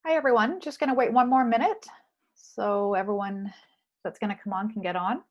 Hi, everyone. Just going to wait one more minute so everyone that's going to come on can get on.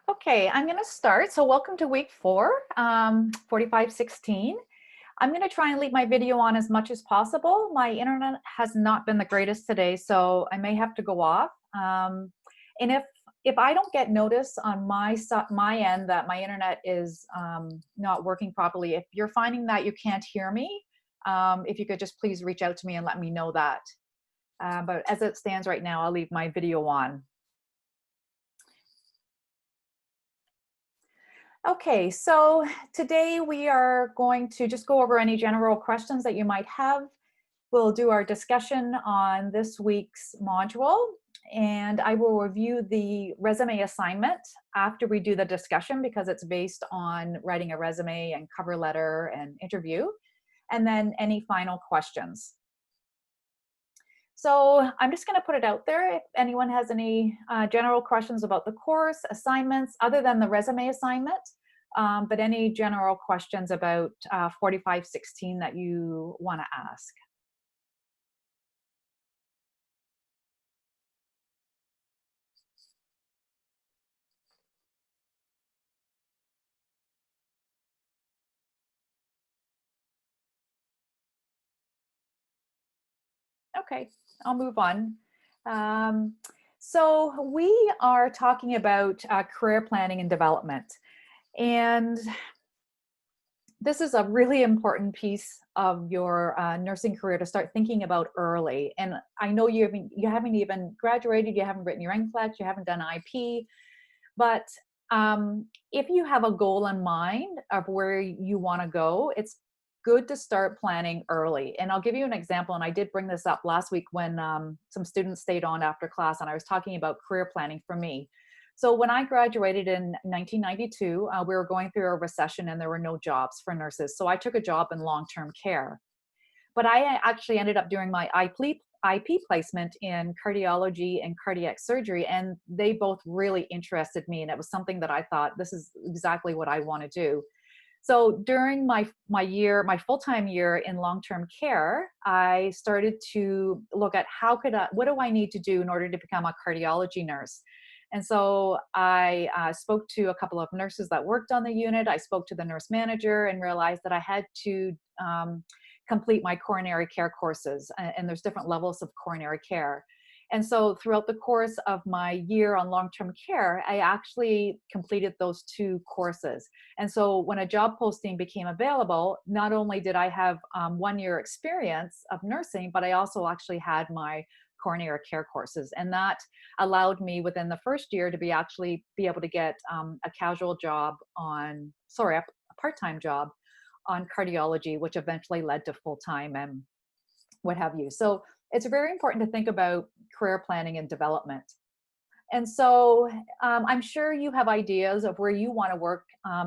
Okay, I'm going to start. So welcome to week 4, 4516. I'm going to try and leave my video on as much as possible. My internet has not been the greatest today, so I may have to go off. And if I don't get notice on my end that my internet is not working properly, if you're finding that you can't hear me, if you could just please reach out to me and let me know that. But as it stands right now, I'll leave my video on. Okay, so today we are going to just go over any general questions that you might have. We'll do our discussion on this week's module, and I will review the resume assignment after we do the discussion because it's based on writing a resume and cover letter and interview, and then any final questions. So I'm just going to put it out there if anyone has any general questions about the course, assignments, other than the resume assignment, but any general questions about 4516 that you want to ask. Okay, I'll move on. So we are talking about career planning and development. And this is a really important piece of your nursing career to start thinking about early. And I know you haven't even graduated, you haven't written your NCLEX, you haven't done IP, but if you have a goal in mind of where you want to go, it's good to start planning early. And I'll give you an example. And I did bring this up last week when some students stayed on after class, and I was talking about career planning for me. So when I graduated in 1992, we were going through a recession and there were no jobs for nurses. So I took a job in long-term care. But I actually ended up doing my IP placement in cardiology and cardiac surgery, and they both really interested me. And it was something that I thought, this is exactly what I want to do. So during my full-time year in long-term care, I started to look at what do I need to do in order to become a cardiology nurse? And so I spoke to a couple of nurses that worked on the unit. I spoke to the nurse manager and realized that I had to complete my coronary care courses. And there's different levels of coronary care. And so throughout the course of my year on long-term care, I actually completed those 2 courses. And so when a job posting became available, not only did I have 1 year experience of nursing, but I also actually had my coronary care courses. And that allowed me within the first year to be able to get a part-time job on cardiology, which eventually led to full-time and what have you. So it's very important to think about career planning and development. And so I'm sure you have ideas of where you want to work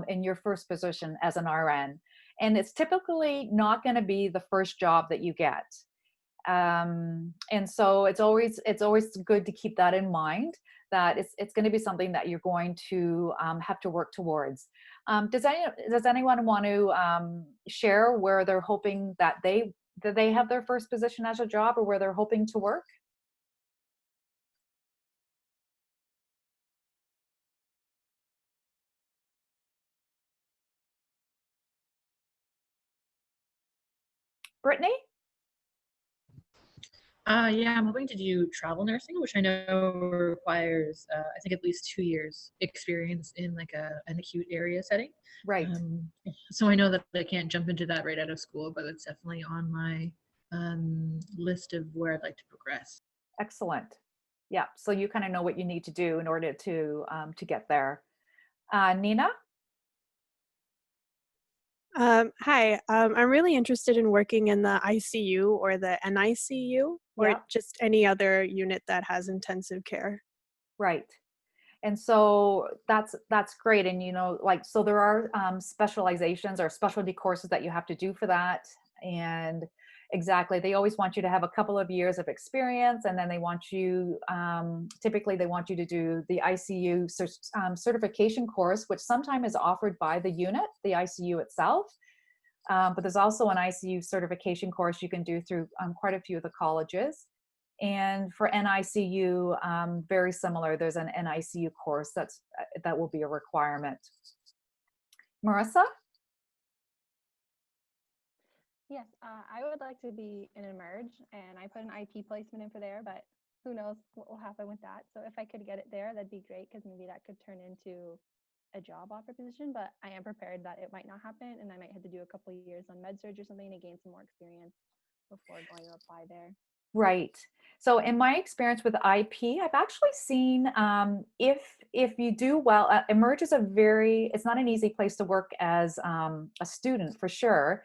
in your first position as an RN. And it's typically not going to be the first job that you get. And so it's always good to keep that in mind, that it's going to be something that you're going to have to work towards. Does anyone want to share where they're hoping that they have their first position as a job, or where they're hoping to work? Brittany? Yeah, I'm hoping to do travel nursing, which I know requires, I think, at least 2 years experience in like an acute area setting. Right. Um, so I know that I can't jump into that right out of school, but it's definitely on my list of where I'd like to progress. Excellent. Yeah. So you kind of know what you need to do in order to get there. Nina? Hi, I'm really interested in working in the ICU or the NICU or Yeah. just any other unit that has intensive care. Right. And so that's great. And like, so there are specializations or specialty courses that you have to do for that. And exactly, they always want you to have a couple of years of experience, and then they want you, typically they want you to do the ICU certification course, which sometimes is offered by the unit, the ICU itself. But there's also an ICU certification course you can do through quite a few of the colleges. And for NICU, very similar. There's an NICU course that will be a requirement. Marissa? Yes, I would like to be in Emerge, and I put an IP placement in for there, but who knows what will happen with that. So if I could get it there, that'd be great, because maybe that could turn into a job offer position. But I am prepared that it might not happen, and I might have to do a couple of years on med surg or something to gain some more experience before going to apply there. Right. So in my experience with IP, I've actually seen if you do well, Emerge is it's not an easy place to work as a student for sure.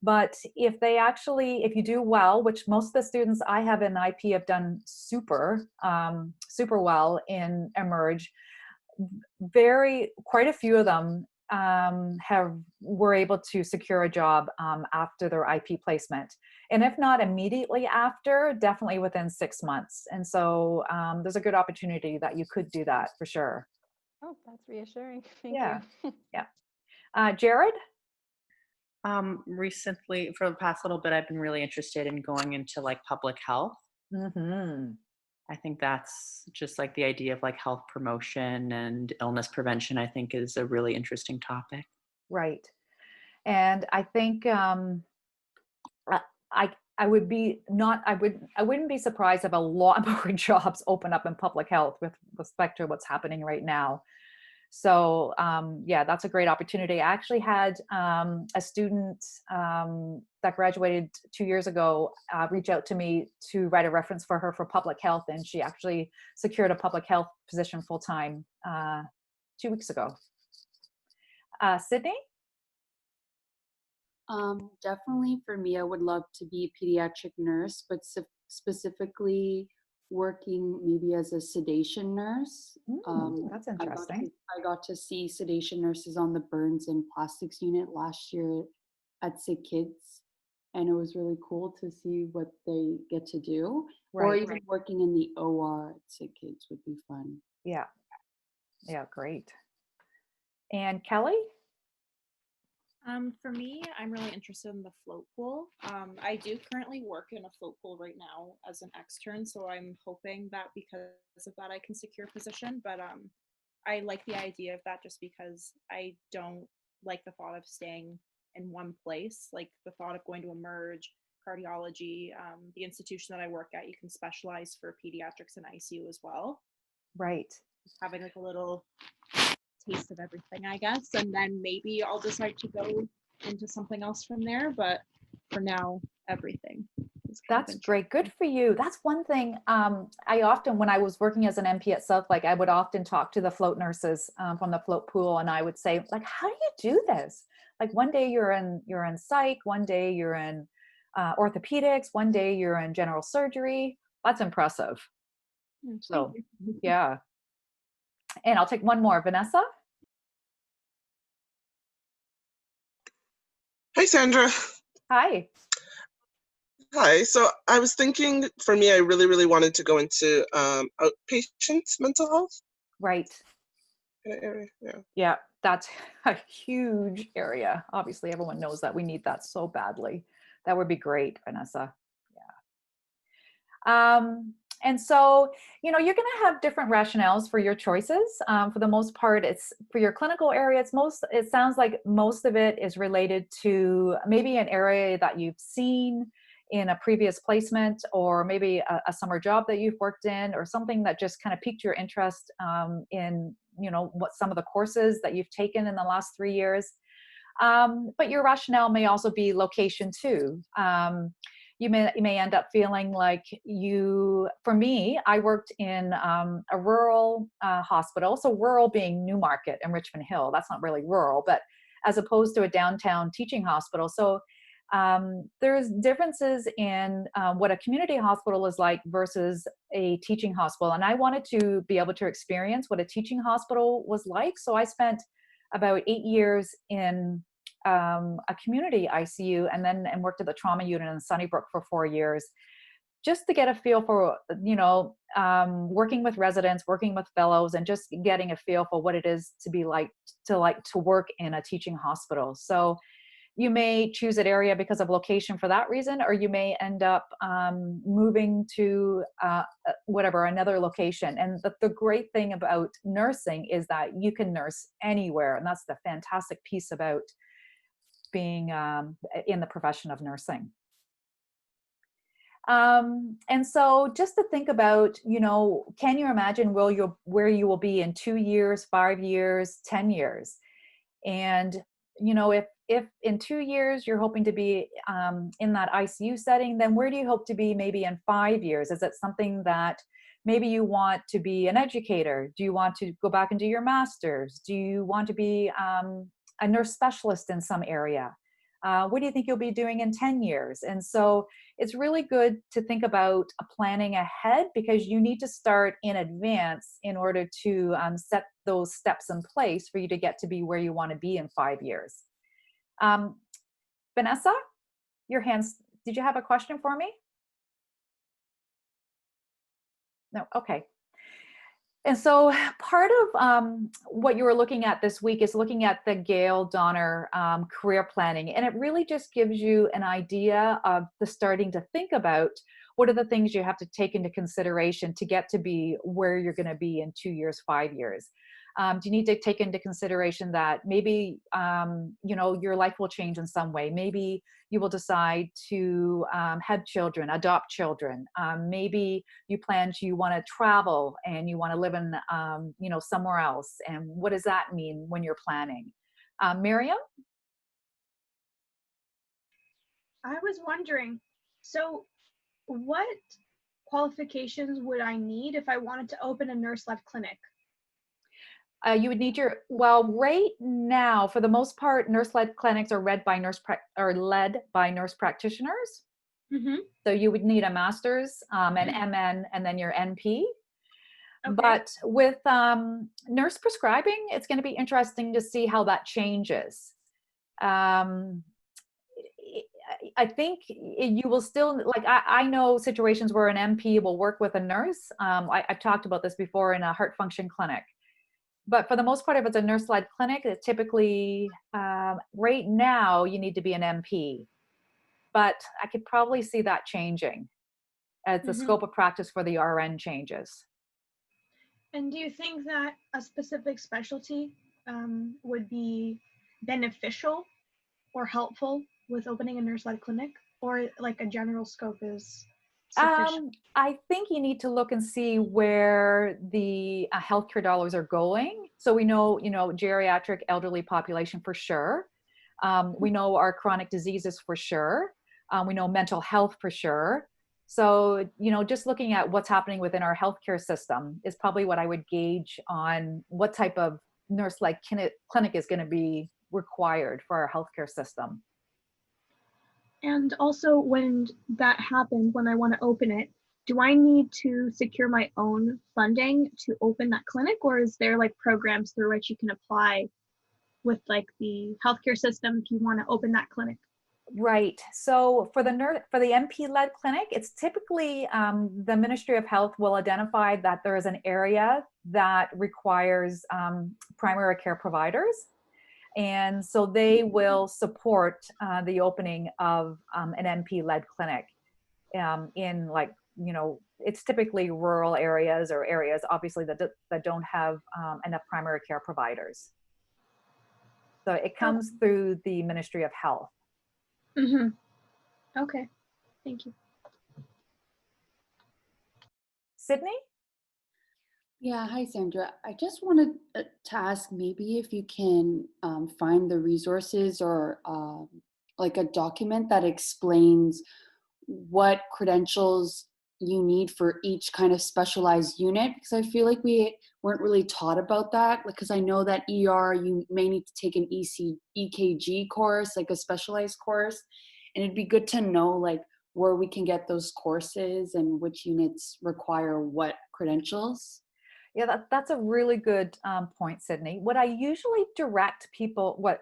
But if you do well, which most of the students I have in IP have done super well in Emerge, quite a few of them were able to secure a job after their IP placement, and if not immediately after, definitely within 6 months. And so there's a good opportunity that you could do that for sure. Oh, that's reassuring. Thank Yeah, you. yeah. Jared? Recently, for the past little bit, I've been really interested in going into like public health. Hmm. I think that's just like the idea of like health promotion and illness prevention, I think is a really interesting topic. Right. And I think I I would be not I wouldn't be surprised if a lot more jobs open up in public health with respect to what's happening right now. So yeah, that's a great opportunity. I actually had a student that graduated 2 years ago reach out to me to write a reference for her for public health, and she actually secured a public health position full time 2 weeks ago. Sydney? Definitely for me, I would love to be a pediatric nurse, but specifically working maybe as a sedation nurse. That's interesting. I got to see sedation nurses on the burns and plastics unit last year at Sick Kids, and it was really cool to see what they get to do. Or Right. even working in the OR at Sick Kids would be fun. Yeah. Yeah, great. And Kelly? For me, I'm really interested in the float pool. I do currently work in a float pool right now as an extern, so I'm hoping that because of that I can secure a position. But I like the idea of that just because I don't like the thought of staying in one place. Like the thought of going to Emerge, cardiology, the institution that I work at, you can specialize for pediatrics and ICU as well. Right. Having like a little taste of everything, I guess, and then maybe I'll decide to go into something else from there. But for now, everything. That's great. Good for you. That's one thing. I often, when I was working as an MP at South Lake, I would often talk to the float nurses from the float pool, and I would say, like, how do you do this? Like, one day you're in psych, one day you're in orthopedics, one day you're in general surgery. That's impressive. So, yeah. And I'll take one more. Vanessa? Hi, Sandra. Hi. Hi. So I was thinking, for me, I really, really wanted to go into outpatient mental health. Right. Area. Yeah. Yeah, that's a huge area. Obviously, everyone knows that we need that so badly. That would be great, Vanessa. Yeah. And so, you're going to have different rationales for your choices. For the most part, it's for your clinical area. It sounds like most of it is related to maybe an area that you've seen in a previous placement, or maybe a summer job that you've worked in, or something that just kind of piqued your interest in, what some of the courses that you've taken in the last 3 years. But your rationale may also be location too. You may end up feeling like for me, I worked in a rural hospital. So rural being Newmarket and Richmond Hill. That's not really rural, but as opposed to a downtown teaching hospital. So there's differences in what a community hospital is like versus a teaching hospital. And I wanted to be able to experience what a teaching hospital was like. So I spent about 8 years in a community ICU, and worked at the trauma unit in Sunnybrook for 4 years, just to get a feel for, working with residents, working with fellows, and just getting a feel for what it is to be like to work in a teaching hospital. So you may choose that area because of location for that reason, or you may end up moving to another location. And the great thing about nursing is that you can nurse anywhere, and that's the fantastic piece about being in the profession of nursing. And so just to think about, can you imagine where you will be in 2 years, 5 years, 10 years? And, if in 2 years you're hoping to be in that ICU setting, then where do you hope to be maybe in 5 years? Is it something that maybe you want to be an educator? Do you want to go back and do your master's? Do you want to be a nurse specialist in some area? What do you think you'll be doing in 10 years? And so it's really good to think about planning ahead, because you need to start in advance in order to set those steps in place for you to get to be where you want to be in 5 years. Vanessa, your hands, did you have a question for me? No, okay. And so part of what you were looking at this week is looking at the Gail Donner career planning. And it really just gives you an idea of starting to think about what are the things you have to take into consideration to get to be where you're going to be in 2 years, 5 years. Do you need to take into consideration that maybe, your life will change in some way? Maybe you will decide to have children, adopt children. Maybe you want to travel and you want to live in, somewhere else. And what does that mean when you're planning? Miriam? I was wondering, so what qualifications would I need if I wanted to open a nurse-led clinic? You would need right now, for the most part, nurse-led clinics are led by nurse practitioners. Mm-hmm. So you would need a master's, an MN, and then your NP. Okay. But with nurse prescribing, it's going to be interesting to see how that changes. I think you will still, I know situations where an NP will work with a nurse. I've talked about this before in a heart function clinic. But for the most part, if it's a nurse-led clinic, it typically, right now, you need to be an NP. But I could probably see that changing as the scope of practice for the RN changes. And do you think that a specific specialty would be beneficial or helpful with opening a nurse-led clinic, or like a general scope is sufficient? I think you need to look and see where the healthcare dollars are going. So we know, geriatric elderly population for sure. We know our chronic diseases for sure. We know mental health for sure. So, just looking at what's happening within our healthcare system is probably what I would gauge on what type of nurse-led clinic is going to be required for our healthcare system. And also, when that happens, when I want to open it, do I need to secure my own funding to open that clinic, or is there programs through which you can apply with the healthcare system if you want to open that clinic? Right. So for the NP-led clinic, it's typically the Ministry of Health will identify that there is an area that requires primary care providers. And so they will support the opening of an NP-led clinic in it's typically rural areas or areas obviously that don't have enough primary care providers. So it comes through the Ministry of Health. Mm-hmm. Okay, Thank you. Sydney? Yeah, hi Sandra. I just wanted to ask maybe if you can find the resources or like a document that explains what credentials you need for each kind of specialized unit, because I feel like we weren't really taught about that. Because I know that ER, you may need to take an EKG course, like a specialized course, and it'd be good to know like where we can get those courses and which units require what credentials. Yeah, that's a really good point, Sydney. What I usually direct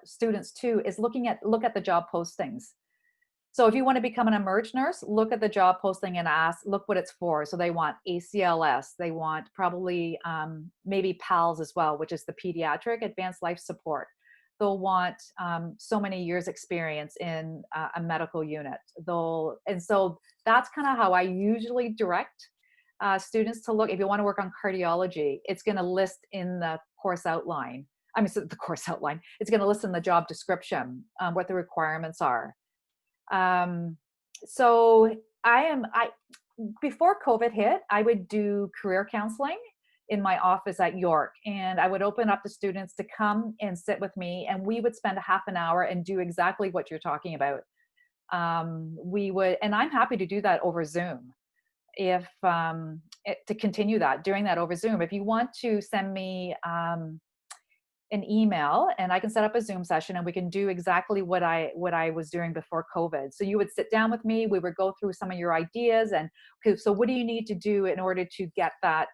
students to, is look at the job postings. So if you want to become an emerge nurse, look at the job posting and look what it's for. So they want ACLS, they want probably maybe PALS as well, which is the pediatric advanced life support. They'll want so many years experience in a medical unit. And so that's kind of how I usually direct students to look. If you want to work on cardiology, it's going to list in the course outline. The course outline. It's going to list in the job description what the requirements are. So before COVID hit, I would do career counseling in my office at York, and I would open up to students to come and sit with me, and we would spend a half an hour and do exactly what you're talking about. And I'm happy to do that over Zoom. If to continue doing that over Zoom. If you want to send me an email, and I can set up a Zoom session, and we can do exactly what I was doing before COVID. So you would sit down with me, we would go through some of your ideas, and okay, so what do you need to do in order to get that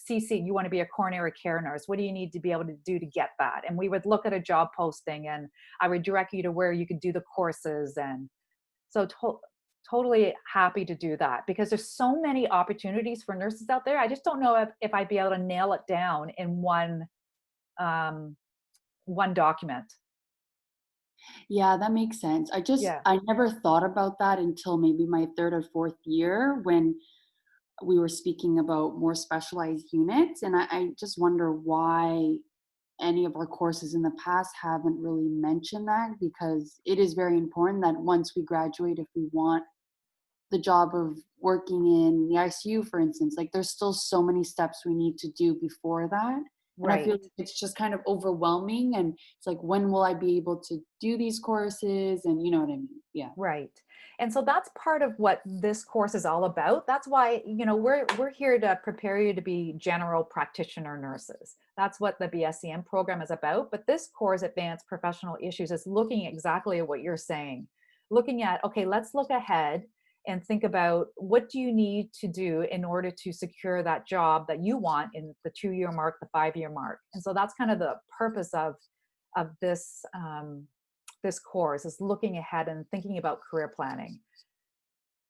CC? You want to be a coronary care nurse. What do you need to be able to do to get that? And we would look at a job posting, and I would direct you to where you could do the courses. And so totally happy to do that, because there's so many opportunities for nurses out there. I just don't know if I'd be able to nail it down in one document. Yeah, that makes sense. I never thought about that until maybe my third or fourth year when we were speaking about more specialized units. And I just wonder why any of our courses in the past haven't really mentioned that, because it is very important that once we graduate, if we want the job of working in the ICU, for instance, like there's still so many steps we need to do before that. And I feel like it's just kind of overwhelming. And it's like, when will I be able to do these courses? And you know what I mean? Yeah. Right. And so that's part of what this course is all about. That's why, we're here to prepare you to be general practitioner nurses. That's what the BSCM program is about. But this course, Advanced Professional Issues, is looking exactly at what you're saying. Looking at, okay, let's look ahead and think about what do you need to do in order to secure that job that you want in the 2-year mark, the 5-year mark. And so that's kind of the purpose of this this course, is looking ahead and thinking about career planning.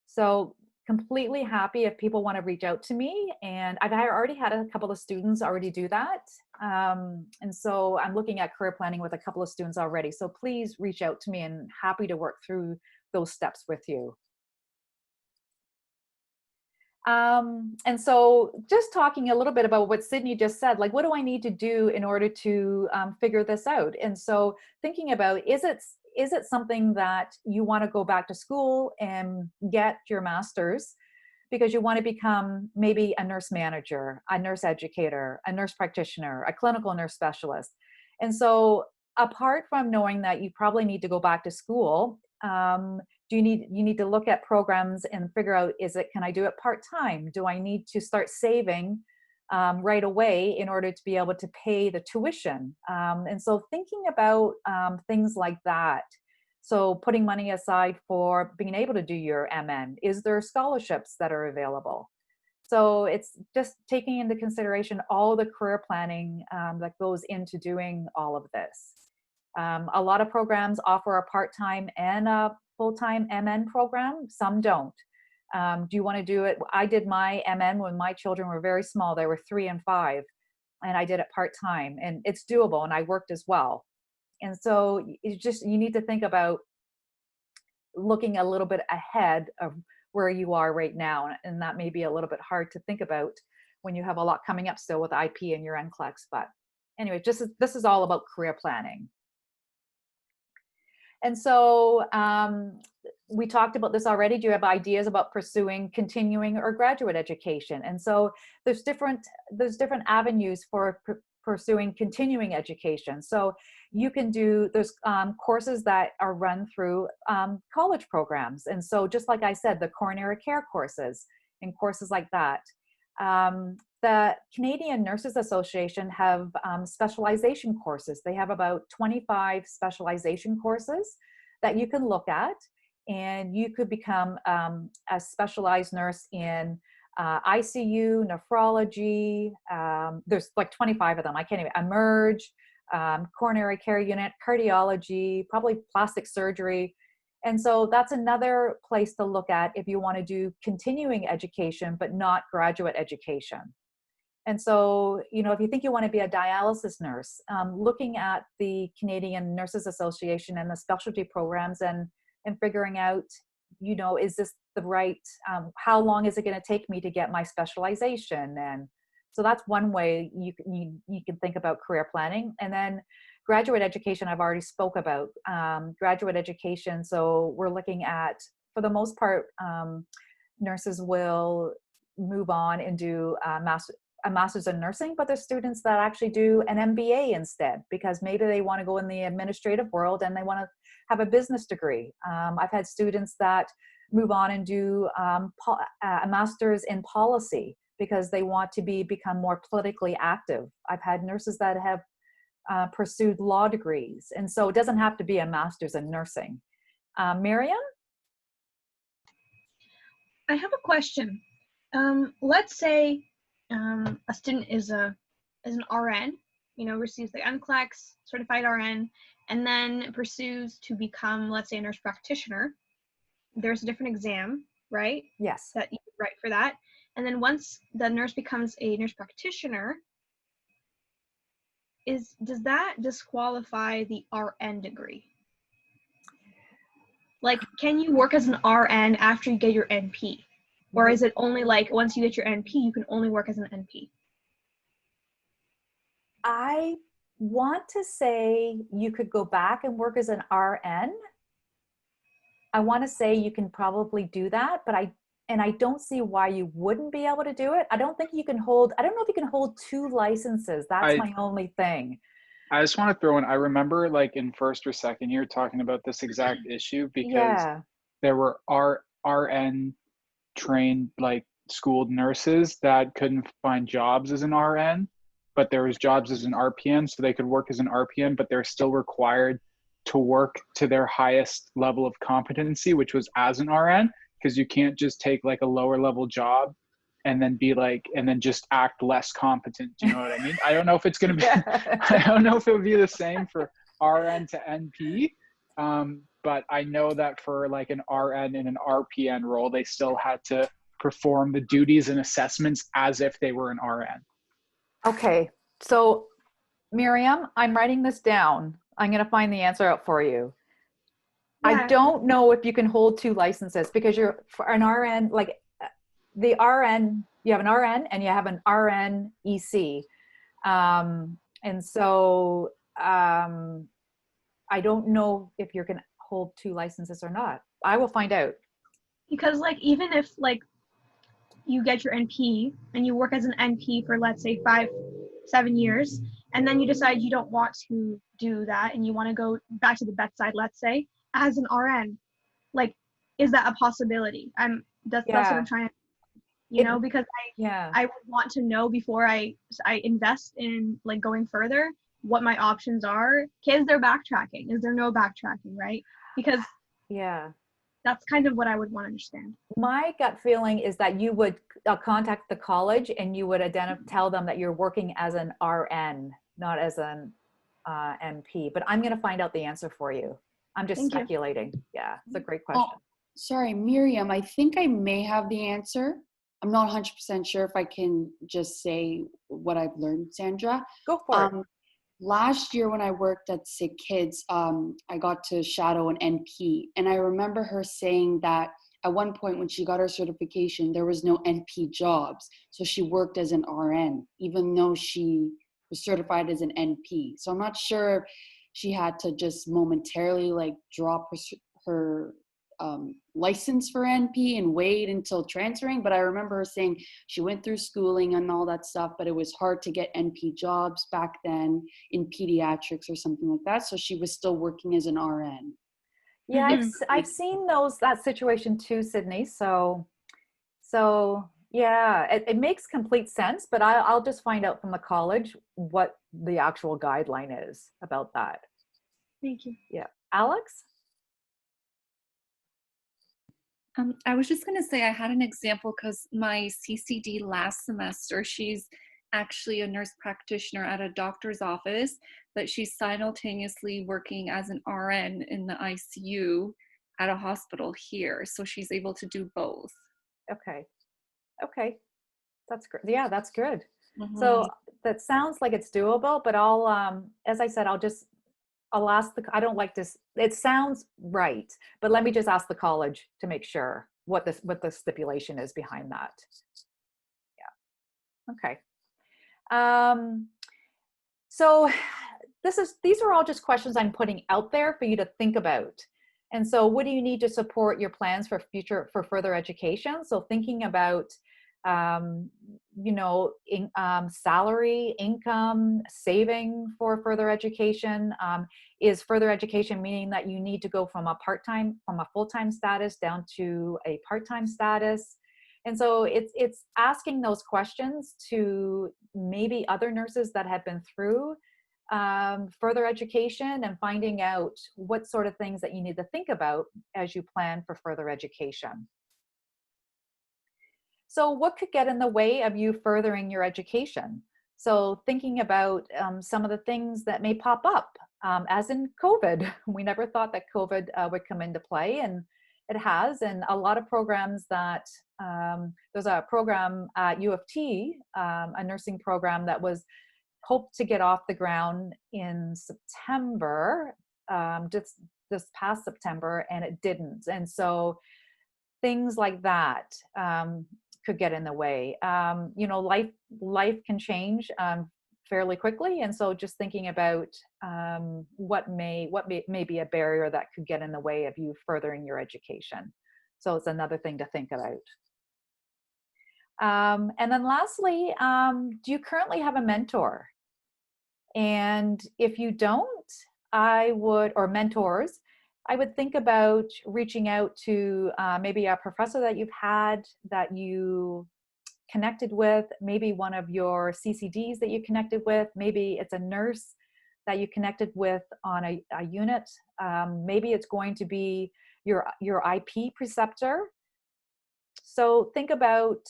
So completely happy if people want to reach out to me, and I've already had a couple of students already do that. And so I'm looking at career planning with a couple of students already. So please reach out to me, and happy to work through those steps with you. And so just talking a little bit about what Sydney just said, like, what do I need to do in order to figure this out? And so thinking about, is it something that you want to go back to school and get your master's because you want to become maybe a nurse manager, a nurse educator, a nurse practitioner, a clinical nurse specialist? And so apart from knowing that you probably need to go back to school, you need to look at programs and figure out, can I do it part-time? Do I need to start saving right away in order to be able to pay the tuition? And so thinking about things like that. So putting money aside for being able to do your MN. Is there scholarships that are available? So it's just taking into consideration all the career planning that goes into doing all of this. A lot of programs offer a part-time and a full-time MN program. Some don't. Do you want to do it? I did my MN when my children were very small. They were 3 and 5, and I did it part-time, and it's doable, and I worked as well. And so you need to think about looking a little bit ahead of where you are right now. And that may be a little bit hard to think about when you have a lot coming up still with IP and your NCLEX. But anyway, this is all about career planning. And so we talked about this already. Do you have ideas about pursuing continuing or graduate education? And so there's different avenues for pursuing continuing education. So you can do, there's courses that are run through college programs. And so just like I said, the coronary care courses and courses like that. The Canadian Nurses Association have specialization courses. They have about 25 specialization courses that you can look at, and you could become a specialized nurse in ICU, nephrology. There's like 25 of them. I can't even, emerge, coronary care unit, cardiology, probably plastic surgery. And so that's another place to look at if you want to do continuing education, but not graduate education. And so, you know, if you think you want to be a dialysis nurse, looking at the Canadian Nurses Association and the specialty programs and figuring out, you know, is this the right, how long is it going to take me to get my specialization? And so that's one way you can think about career planning. And then graduate education, I've already spoke about. Graduate education, so we're looking at, for the most part, nurses will move on and do a master's in nursing, but there's students that actually do an MBA instead, because maybe they want to go in the administrative world and they want to have a business degree. I've had students that move on and do a master's in policy because they want to become more politically active. I've had nurses that have pursued law degrees. And so it doesn't have to be a master's in nursing. Miriam? I have a question. Let's say a student is an RN, you know, receives the NCLEX, certified RN, and then pursues to become, let's say, a nurse practitioner. There's a different exam, right? Yes. That you write for that. And then once the nurse becomes a nurse practitioner, does that disqualify the RN degree? Like, can you work as an RN after you get your NP? Or is it only like once you get your NP, you can only work as an NP? I want to say you could go back and work as an RN. I want to say you can probably do that, but I don't see why you wouldn't be able to do it. I don't think you can hold, I don't know if you can hold 2 licenses. That's my only thing. I just want to throw in, I remember like in first or second year talking about this exact issue because there were RN trained, like schooled nurses that couldn't find jobs as an RN, but there was jobs as an RPN, so they could work as an RPN, but they're still required to work to their highest level of competency, which was as an RN, because you can't just take like a lower level job and then be like, and then just act less competent. Do you know what I mean? I don't know if it's going to be, I don't know if it would be the same for RN to NP. But I know that for like an RN and an RPN role, they still had to perform the duties and assessments as if they were an RN. Okay. So Miriam, I'm writing this down. I'm going to find the answer out for you. I don't know if you can hold 2 licenses because you're for an RN, like the RN, you have an RN and you have an RN EC. And so I don't know if you can hold 2 licenses or not. I will find out. Because like, even if like you get your NP and you work as an NP for, let's say, 5-7 years, and then you decide you don't want to do that and you want to go back to the bedside, let's say, as an RN, like, is that a possibility? That's what I'm trying to, you know, because I would want to know before I invest in like going further what my options are. Is there backtracking? Is there no backtracking, right? Because that's kind of what I would want to understand. My gut feeling is that you would contact the college and you would tell them that you're working as an RN, not as an MP. But I'm going to find out the answer for you. I'm just speculating. Yeah, it's a great question. Oh, sorry, Miriam, I think I may have the answer. I'm not 100% sure if I can just say what I've learned, Sandra. Go for it. Last year when I worked at Sick Kids, I got to shadow an NP. And I remember her saying that at one point when she got her certification, there was no NP jobs. So she worked as an RN, even though she was certified as an NP. So I'm not sure if she had to just momentarily like drop her license for NP and wait until transferring. But I remember her saying she went through schooling and all that stuff, but it was hard to get NP jobs back then in pediatrics or something like that. So she was still working as an RN. Yeah, I've seen that situation too, Sydney. So yeah, it makes complete sense, but I'll just find out from the college what the actual guideline is about that. Thank you. Yeah. Alex? I was just going to say I had an example because my CCD last semester, she's actually a nurse practitioner at a doctor's office, but she's simultaneously working as an RN in the ICU at a hospital here. So she's able to do both. Okay. That's great. Yeah, that's good. So that sounds like it's doable, but I'll, as I said, I'll ask I don't like this. It sounds right, but let me just ask the college to make sure what the stipulation is behind that. Yeah. Okay. So these are all just questions I'm putting out there for you to think about. And so what do you need to support your plans for further education? So thinking about, salary, income, saving for further education. Is further education meaning that you need to go from a full-time status down to a part-time status? And so it's asking those questions to maybe other nurses that have been through further education and finding out what sort of things that you need to think about as you plan for further education. So what could get in the way of you furthering your education? So thinking about some of the things that may pop up, as in COVID. We never thought that COVID would come into play, and it has. And a lot of programs that, there's a program at U of T, a nursing program that was hoped to get off the ground in September, just this past September, and it didn't. And so things like that could get in the way. Life can change fairly quickly, and so just thinking about what may be a barrier that could get in the way of you furthering your education. So it's another thing to think about. And then lastly, do you currently have a mentor? And if you don't, or mentors, I would think about reaching out to maybe a professor that you've had that you connected with, maybe one of your CCDs that you connected with, maybe it's a nurse that you connected with on a unit. Maybe it's going to be your IP preceptor. So think about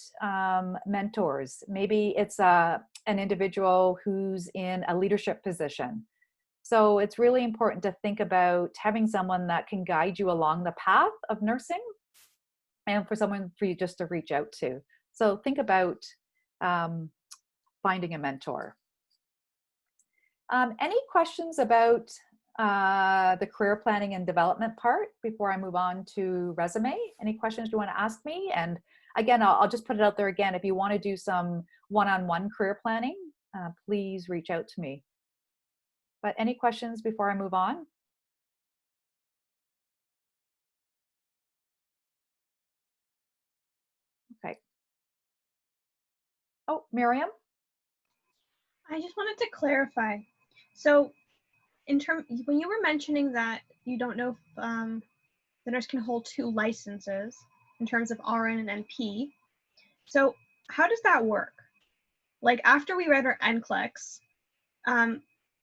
mentors. Maybe it's an individual who's in a leadership position. So it's really important to think about having someone that can guide you along the path of nursing, and for you just to reach out to. So think about finding a mentor. Any questions about the career planning and development part before I move on to resume? Any questions you want to ask me? And again, I'll just put it out there again. If you want to do some one-on-one career planning, please reach out to me. But any questions before I move on? Okay. Oh, Miriam? I just wanted to clarify. So when you were mentioning that you don't know if the nurse can hold 2 licenses in terms of RN and NP, so how does that work? Like after we read our NCLEX,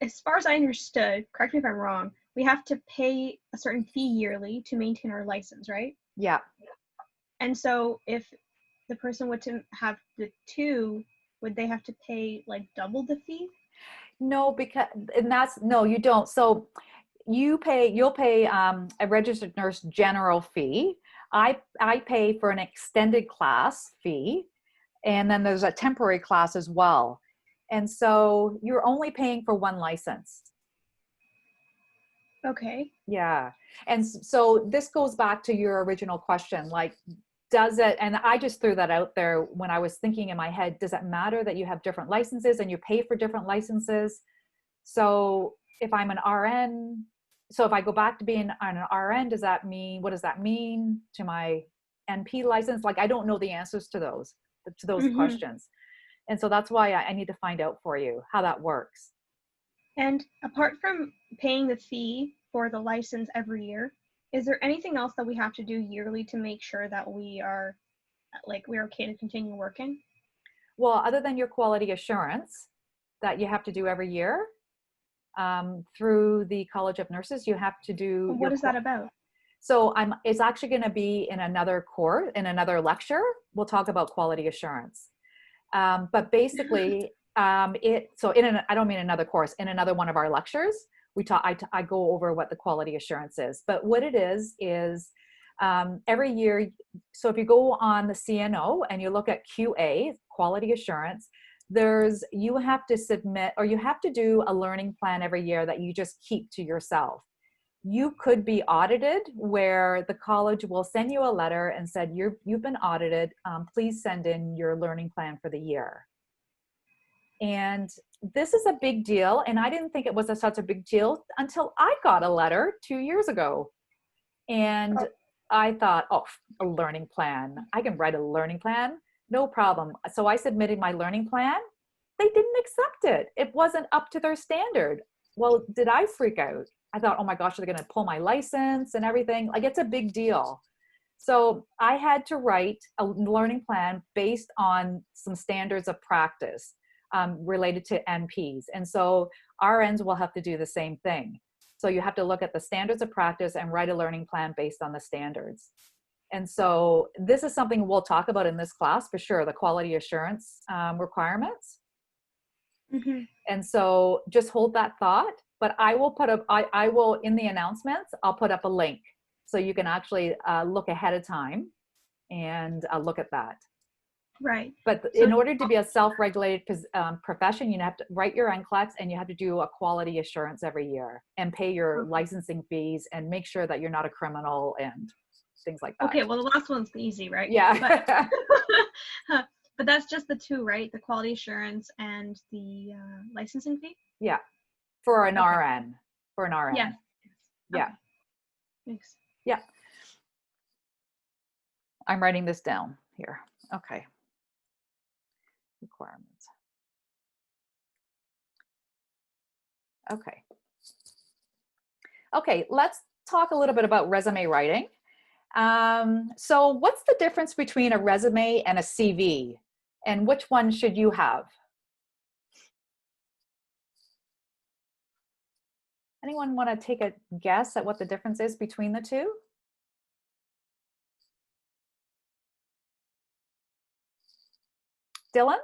as far as I understood, correct me if I'm wrong, we have to pay a certain fee yearly to maintain our license, right? Yeah. And so if the person were to have the 2, would they have to pay like double the fee? No, no, you don't. So you'll pay a registered nurse general fee. I pay for an extended class fee, and then there's a temporary class as well. And so you're only paying for 1 license. Okay. Yeah. And so this goes back to your original question, like, does it, and I just threw that out there when I was thinking in my head, does it matter that you have different licenses and you pay for different licenses? So if I'm an RN so if I go back to being an RN, does that mean, what does that mean to my NP license? Like, I don't know the answers to those questions. And so that's why I need to find out for you how that works. And apart from paying the fee for the license every year, is there anything else that we have to do yearly to make sure that we're okay to continue working? Well, other than your quality assurance that you have to do every year through the College of Nurses, you have to do. What is that about? So it's actually going to be in another course, in another lecture. We'll talk about quality assurance. But basically, I don't mean another course, in another one of our lectures, I go over what the quality assurance is. But what it is every year, so if you go on the CNO and you look at QA, quality assurance, you have to submit, or you have to do a learning plan every year that you just keep to yourself. You could be audited, where the college will send you a letter and said, you've been audited, please send in your learning plan for the year. And this is a big deal, and I didn't think it was such a big deal until I got a letter 2 years ago. And I thought, oh, a learning plan. I can write a learning plan, no problem. So I submitted my learning plan. They didn't accept it. It wasn't up to their standard. Well, did I freak out? I thought, oh my gosh, they're going to pull my license and everything. Like, it's a big deal. So I had to write a learning plan based on some standards of practice related to NPs. And so RNs will have to do the same thing. So you have to look at the standards of practice and write a learning plan based on the standards. And so this is something we'll talk about in this class for sure, the quality assurance requirements. And so just hold that thought, but I will put up, I will, in the announcements, I'll put up a link so you can actually look ahead of time and look at that. Right. But in order to be a self-regulated profession, you have to write your NCLEX, and you have to do a quality assurance every year and pay your licensing fees and make sure that you're not a criminal and things like that. Okay, well, the last one's easy, right? Yeah. But that's just the two, right? The quality assurance and the licensing fee? Yeah, for an RN. For an RN. Yeah. Yeah. Okay. Thanks. Yeah. I'm writing this down here. Okay. Requirements. Okay. Okay, let's talk a little bit about resume writing. So what's the difference between a resume and a CV? And which one should you have? Anyone want to take a guess at what the difference is between the two? Dylan?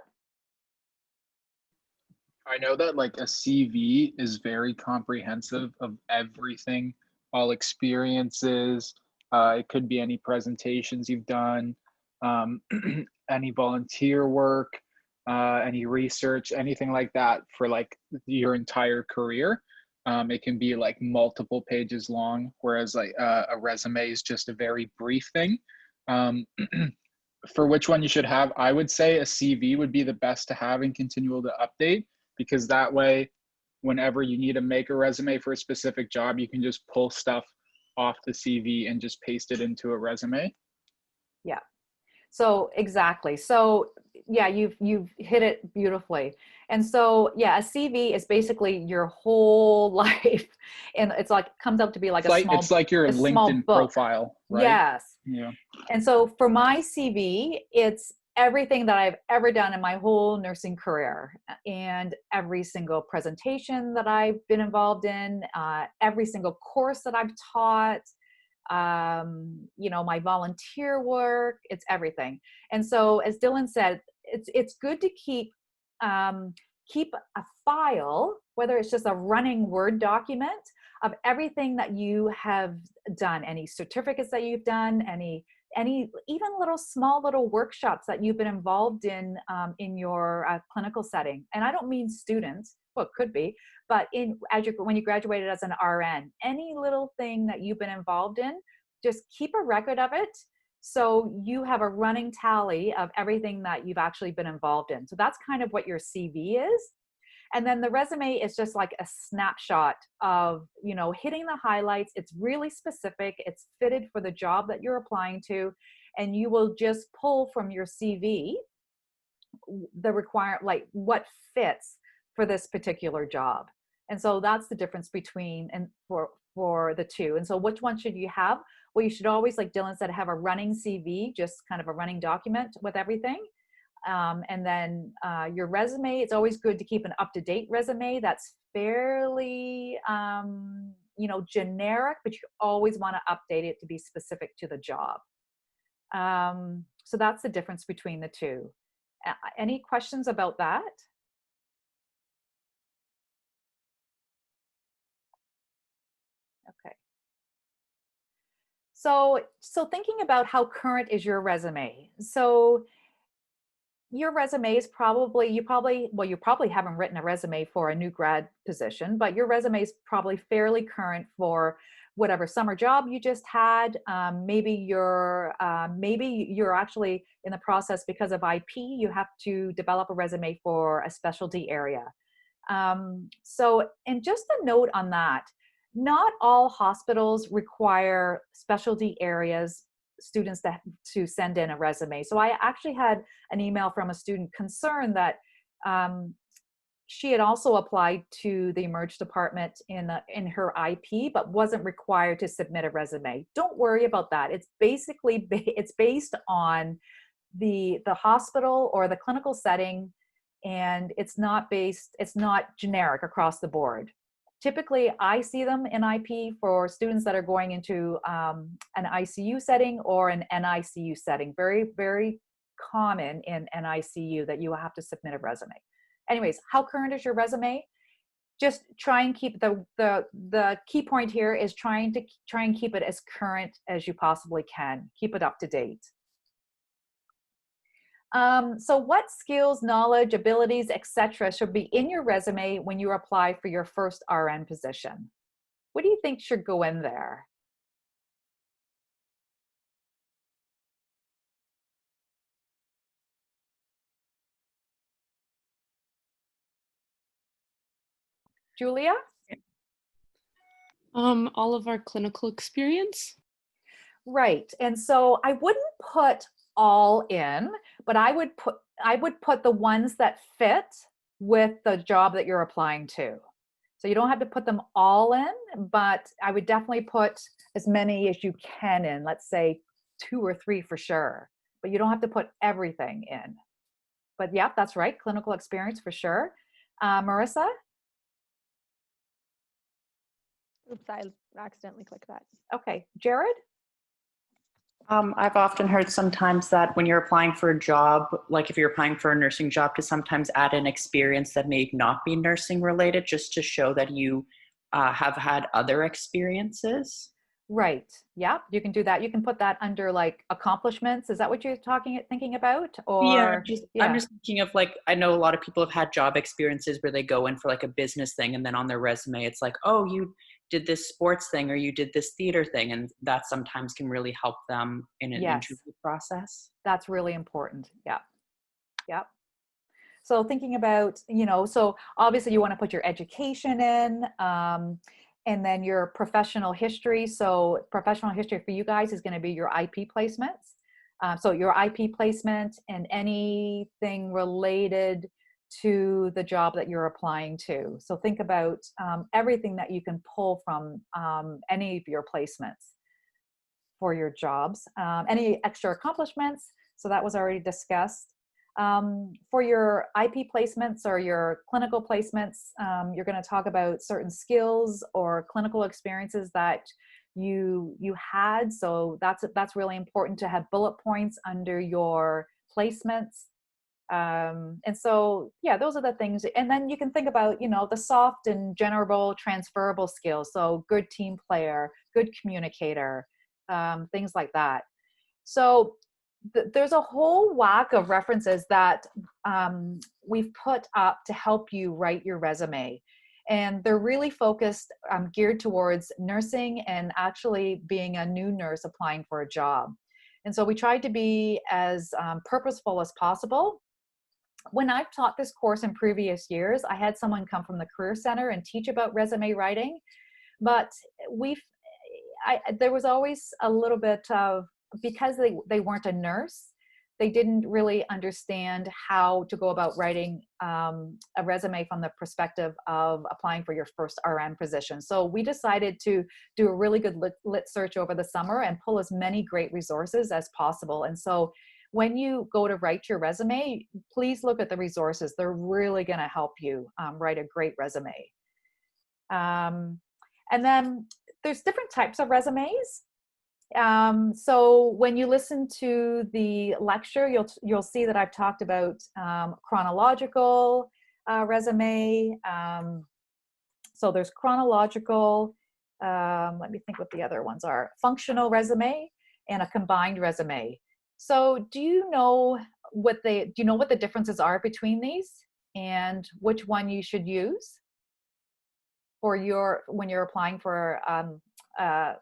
I know that like a CV is very comprehensive of everything, all experiences. It could be any presentations you've done, any volunteer work, any research, anything like that for like your entire career. It can be like multiple pages long, whereas like a resume is just a very brief thing. For which one you should have, I would say a CV would be the best to have and continue to update, because that way, whenever you need to make a resume for a specific job, you can just pull stuff off the CV and just paste it into a resume. Yeah. So exactly. So yeah, you've hit it beautifully. And so yeah, a CV is basically your whole life, and it's like comes up to be like it's like your LinkedIn profile, right? Yes. Yeah. And so for my CV, it's everything that I've ever done in my whole nursing career, and every single presentation that I've been involved in, every single course that I've taught, you know, my volunteer work, it's everything. And so as Dylan said, it's good to keep a file, whether it's just a running Word document of everything that you have done, any certificates that you've done, any even small little workshops that you've been involved in your clinical setting. And I don't mean students, well, it could be, but when you graduated as an RN, any little thing that you've been involved in, just keep a record of it, so you have a running tally of everything that you've actually been involved in. So that's kind of what your CV is. And then the resume is just like a snapshot of, hitting the highlights. It's really specific. It's fitted for the job that you're applying to. And you will just pull from your CV like what fits for this particular job. And so that's the difference between and for the two. And so which one should you have? Well, you should always, like Dylan said, have a running CV, just kind of a running document with everything. And then your resume, it's always good to keep an up-to-date resume that's fairly, generic, but you always want to update it to be specific to the job. So that's the difference between the two. Any questions about that? Okay. So thinking about how current is your resume. So your resume is you probably haven't written a resume for a new grad position, but your resume is probably fairly current for whatever summer job you just had. Maybe you're actually in the process because of IP, you have to develop a resume for a specialty area. And just a note on that, not all hospitals require specialty areas students to send in a resume. So I actually had an email from a student concerned that she had also applied to the Emerge department in her IP, but wasn't required to submit a resume. Don't worry about that. It's basically, it's based on the hospital or the clinical setting, and it's not generic across the board. Typically, I see them in IP for students that are going into an ICU setting or an NICU setting. Very, very common in NICU that you have to submit a resume. Anyways, how current is your resume? Just try and keep the key point here is try and keep it as current as you possibly can. Keep it up to date. So what skills, knowledge, abilities, etc. should be in your resume when you apply for your first RN position? What do you think should go in there? Julia? All of our clinical experience. Right. And so I wouldn't put all in, but I would put the ones that fit with the job that you're applying to. So you don't have to put them all in, but I would definitely put as many as you can in, let's say 2 or 3 for sure, but you don't have to put everything in. But yeah, that's right. Clinical experience for sure. Marissa? Oops, I accidentally clicked that. Okay. Jared? I've often heard sometimes that when you're applying for a job, like if you're applying for a nursing job, to sometimes add an experience that may not be nursing related, just to show that you have had other experiences. Right. Yeah, you can do that. You can put that under like accomplishments. Is that what you're thinking about? Or I'm just thinking of, like, I know a lot of people have had job experiences where they go in for like a business thing, and then on their resume it's like, oh, you did this sports thing or you did this theater thing, and that sometimes can really help them in an interview process. That's really important. Yeah. Yep. So thinking about, so obviously you want to put your education in, and then your professional history. So professional history for you guys is going to be your IP placements. So your IP placement and anything related to the job that you're applying to. So think about everything that you can pull from any of your placements for your jobs. Any extra accomplishments. So that was already discussed. For your IP placements or your clinical placements, you're going to talk about certain skills or clinical experiences that you had. So that's really important to have bullet points under your placements. And so, yeah, those are the things. And then you can think about, the soft and general transferable skills. So good team player, good communicator, things like that. So there's a whole whack of references that we've put up to help you write your resume. And they're really focused, geared towards nursing and actually being a new nurse applying for a job. And so we tried to be as purposeful as possible. when I've taught this course in previous years, I had someone come from the Career Center and teach about resume writing, but there was always a little bit of, because they weren't a nurse, they didn't really understand how to go about writing a resume from the perspective of applying for your first RN position. So we decided to do a really good lit search over the summer and pull as many great resources as possible. And so when you go to write your resume, please look at the resources. They're really going to help you write a great resume. And then there's different types of resumes. So when you listen to the lecture, you'll see that I've talked about chronological resume. So there's chronological, let me think what the other ones are, functional resume and a combined resume. So do you know what the differences are between these and which one you should use for when you're applying for a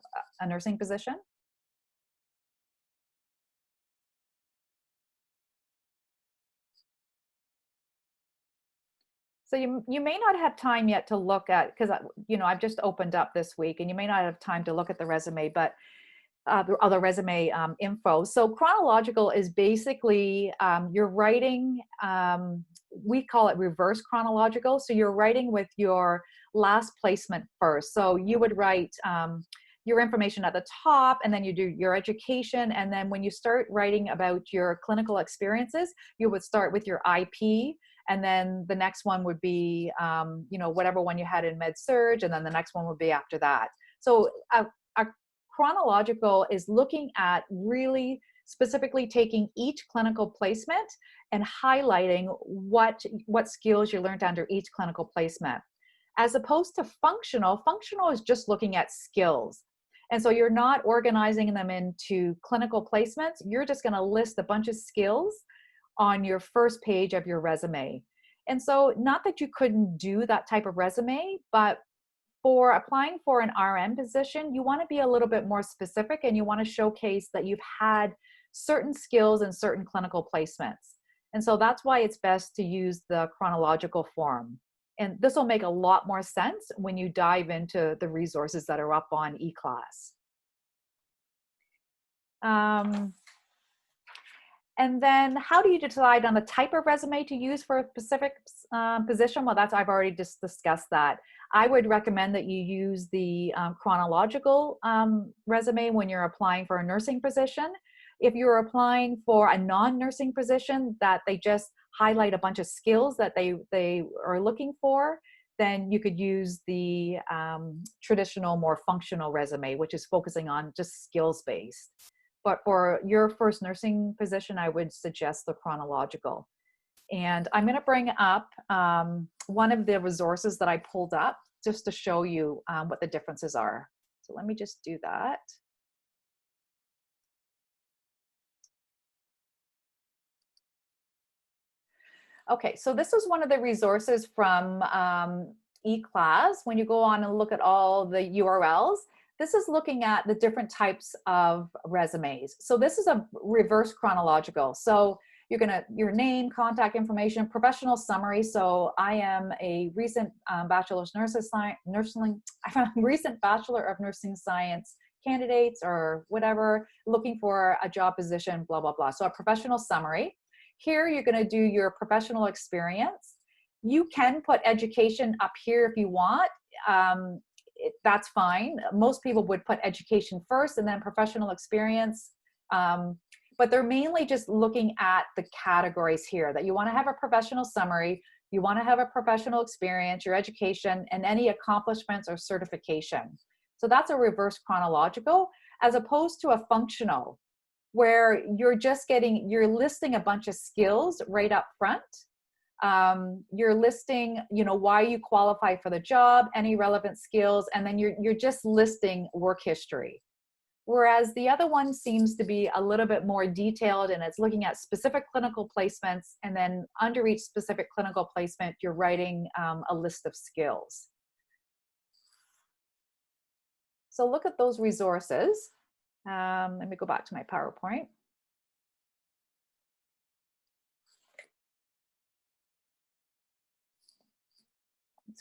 nursing position? So you may not have time yet to look at, because I've just opened up this week, and you may not have time to look at the resume, but the other resume info. So chronological is basically you're writing, we call it reverse chronological. So you're writing with your last placement first. So you would write your information at the top, and then you do your education. And then when you start writing about your clinical experiences, you would start with your IP. And then the next one would be, whatever one you had in med surg, and then the next one would be after that. So a chronological is looking at really specifically taking each clinical placement and highlighting what skills you learned under each clinical placement. As opposed to functional is just looking at skills. And so you're not organizing them into clinical placements. You're just going to list a bunch of skills on your first page of your resume. And so not that you couldn't do that type of resume, but for applying for an RN position, you want to be a little bit more specific, and you want to showcase that you've had certain skills in certain clinical placements. And so that's why it's best to use the chronological form. And this will make a lot more sense when you dive into the resources that are up on eClass. And then how do you decide on the type of resume to use for a specific position? Well, I've already just discussed that. I would recommend that you use the chronological resume when you're applying for a nursing position. If you're applying for a non-nursing position that they just highlight a bunch of skills that they are looking for, then you could use the traditional, more functional resume, which is focusing on just skills-based. But for your first nursing position, I would suggest the chronological. And I'm going to bring up one of the resources that I pulled up just to show you what the differences are. So let me just do that. Okay, so this is one of the resources from eClass. When you go on and look at all the URLs, this is looking at the different types of resumes. So this is a reverse chronological. So your name, contact information, professional summary. So I am a recent Bachelor of Nursing Science candidates or whatever, looking for a job position, blah, blah, blah. So a professional summary. Here you're going to do your professional experience. You can put education up here if you want. That's fine. Most people would put education first and then professional experience. But they're mainly just looking at the categories here, that you want to have a professional summary, you want to have a professional experience, your education, and any accomplishments or certification. So that's a reverse chronological, as opposed to a functional, where you're listing a bunch of skills right up front. You're listing, why you qualify for the job, any relevant skills, and then you're just listing work history. Whereas the other one seems to be a little bit more detailed, and it's looking at specific clinical placements, and then under each specific clinical placement, you're writing a list of skills. So look at those resources. Let me go back to my PowerPoint.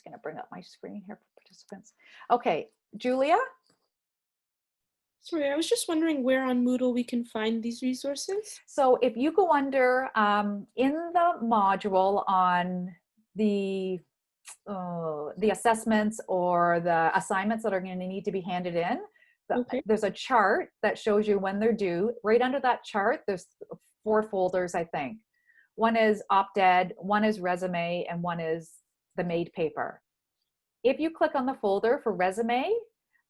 just going to bring up my screen here for participants. Okay, Julia? Sorry, I was just wondering where on Moodle we can find these resources. So if you go under in the module on the assessments or the assignments that are going to need to be handed in, there's a chart that shows you when they're due. Right under that chart, there's 4 folders, I think. One is op-ed, one is resume, and one is the made paper. If you click on the folder for resume,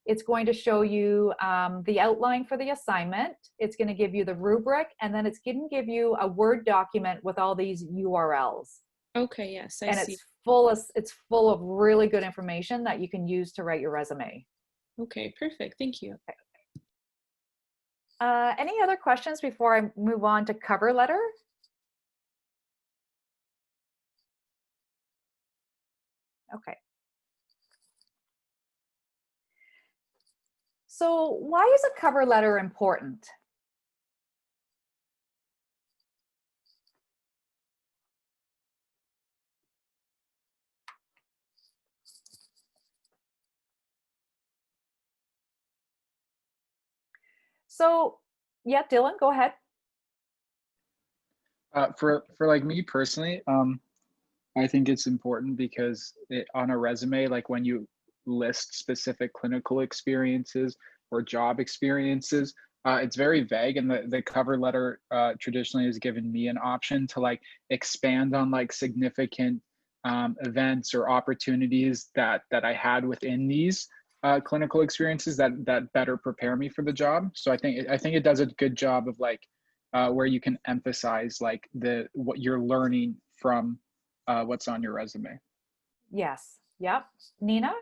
it's going to show you the outline for the assignment. It's going to give you the rubric, and then it's going to give you a Word document with all these URLs. Okay, yes, I see. It's full of really good information that you can use to write your resume. Okay, perfect. Thank you. Okay. Any other questions before I move on to cover letter? Okay. So why is a cover letter important? So, yeah, Dylan, go ahead. For like me personally, I think it's important because on a resume, like when you list specific clinical experiences or job experiences, it's very vague, and the cover letter traditionally has given me an option to like expand on like significant events or opportunities that I had within these clinical experiences that better prepare me for the job. So I think it does a good job of like where you can emphasize like what you're learning from what's on your resume. Yes. Yep. Nina?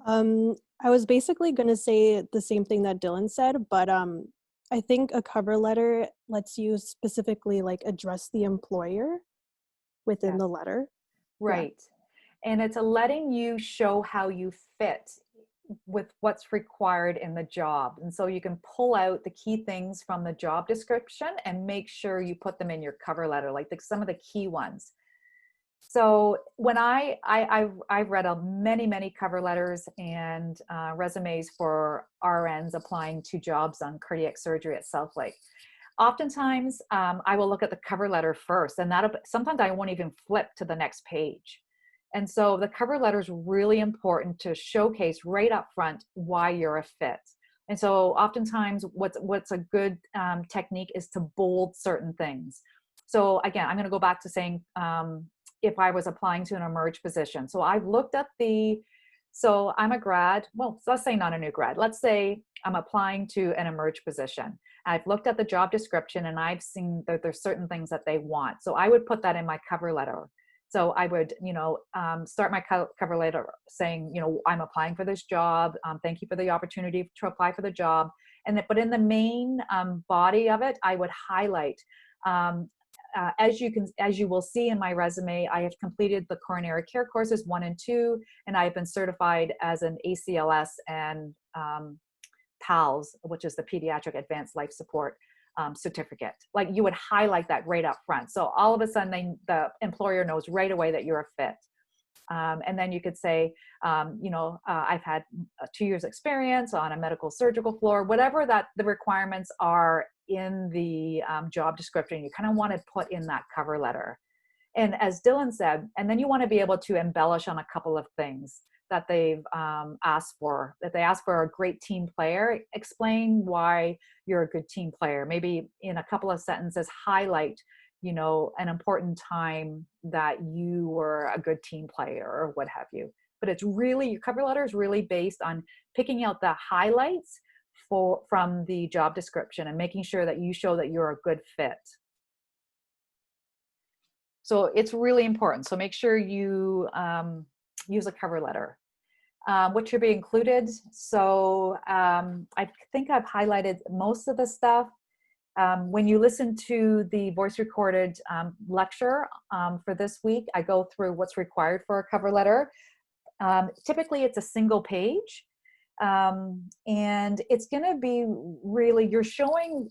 I was basically going to say the same thing that Dylan said, but I think a cover letter lets you specifically like address the employer within the letter. Right. Yeah. And it's letting you show how you fit with what's required in the job. And so you can pull out the key things from the job description and make sure you put them in your cover letter, like some of the key ones. So when I've read many cover letters and resumes for RNs applying to jobs on cardiac surgery at South Lake. Oftentimes, I will look at the cover letter first, and sometimes I won't even flip to the next page. And so the cover letter is really important to showcase right up front why you're a fit. And so oftentimes what's a good technique is to bold certain things. So again, I'm going to go back to saying if I was applying to an emerge position. So I've looked at so I'm a grad, well, let's say not a new grad. Let's say I'm applying to an emerge position. I've looked at the job description and I've seen that there's certain things that they want. So I would put that in my cover letter. So I would, start my cover letter saying, I'm applying for this job. Thank you for the opportunity to apply for the job. But in the main body of it, I would highlight, as you will see in my resume, I have completed the coronary care courses 1 and 2, and I've been certified as an ACLS and PALS, which is the Pediatric Advanced Life Support certificate. Like you would highlight that right up front. So all of a sudden the employer knows right away that you're a fit. And then you could say, I've had 2 years experience on a medical surgical floor, whatever that the requirements are in the job description, you kind of want to put in that cover letter. And as Dylan said, and then you want to be able to embellish on a couple of things that they've asked for, that they ask for a great team player. Explain why you're a good team player. Maybe in a couple of sentences, highlight, an important time that you were a good team player or what have you. But it's really, your cover letter is really based on picking out the highlights from the job description and making sure that you show that you're a good fit. So it's really important. So make sure you use a cover letter. What should be included? So I think I've highlighted most of the stuff. When you listen to the voice recorded lecture for this week, I go through what's required for a cover letter. Typically it's a single page. And it's going to be really, you're showing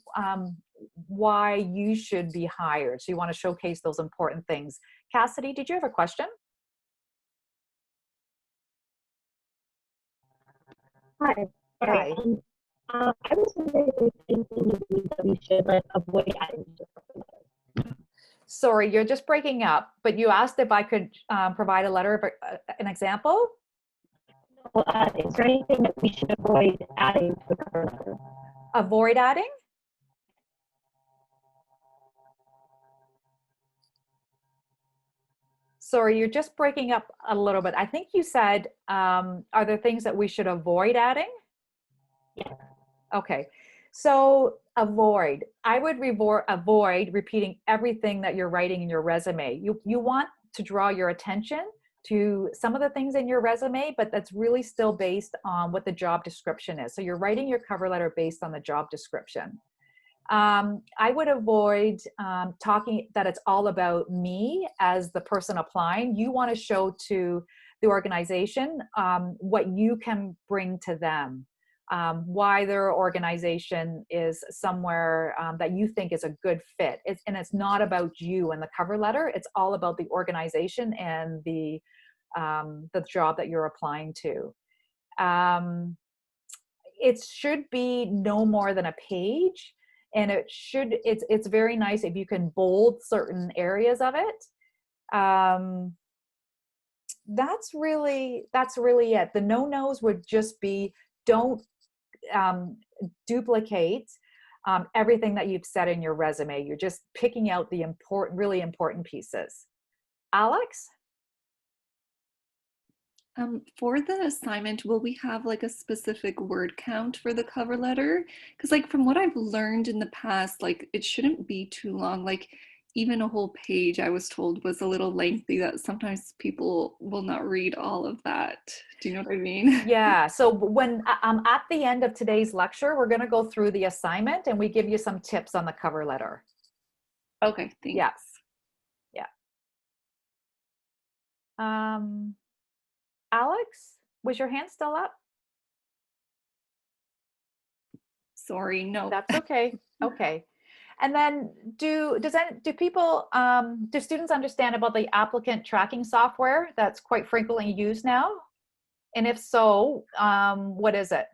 why you should be hired. So you want to showcase those important things. Cassidy, did you have a question? Hi. Hi. I was wondering if there's anything that we should like avoid adding to the cover letter. Sorry, you're just breaking up, but you asked if I could provide a letter, an example? Is there anything that we should avoid adding to the cover letter? Avoid adding? Sorry, you're just breaking up a little bit. I think you said, are there things that we should avoid adding? Yeah. Okay, so avoid. I would avoid repeating everything that you're writing in your resume. You want to draw your attention to some of the things in your resume, but that's really still based on what the job description is. So you're writing your cover letter based on the job description. I would avoid talking that it's all about me as the person applying. You want to show to the organization what you can bring to them, why their organization is somewhere that you think is a good fit. And it's not about you and the cover letter. It's all about the organization and the job that you're applying to. It should be no more than a page. And it's very nice if you can bold certain areas of it. That's really it. The no-nos would just be, don't duplicate everything that you've said in your resume. You're just picking out the really important pieces. Alex? For the assignment, will we have like a specific word count for the cover letter? Because like from what I've learned in the past, like it shouldn't be too long. Like even a whole page, I was told, was a little lengthy, that sometimes people will not read all of that. Do you know what I mean? Yeah, so when at the end of today's lecture, we're going to go through the assignment and we give you some tips on the cover letter. Okay, thanks. Yes. Yeah. Alex, was your hand still up? Sorry, no. That's okay. Okay. And then do students understand about the applicant tracking software that's quite frequently used now? And if so, what is it?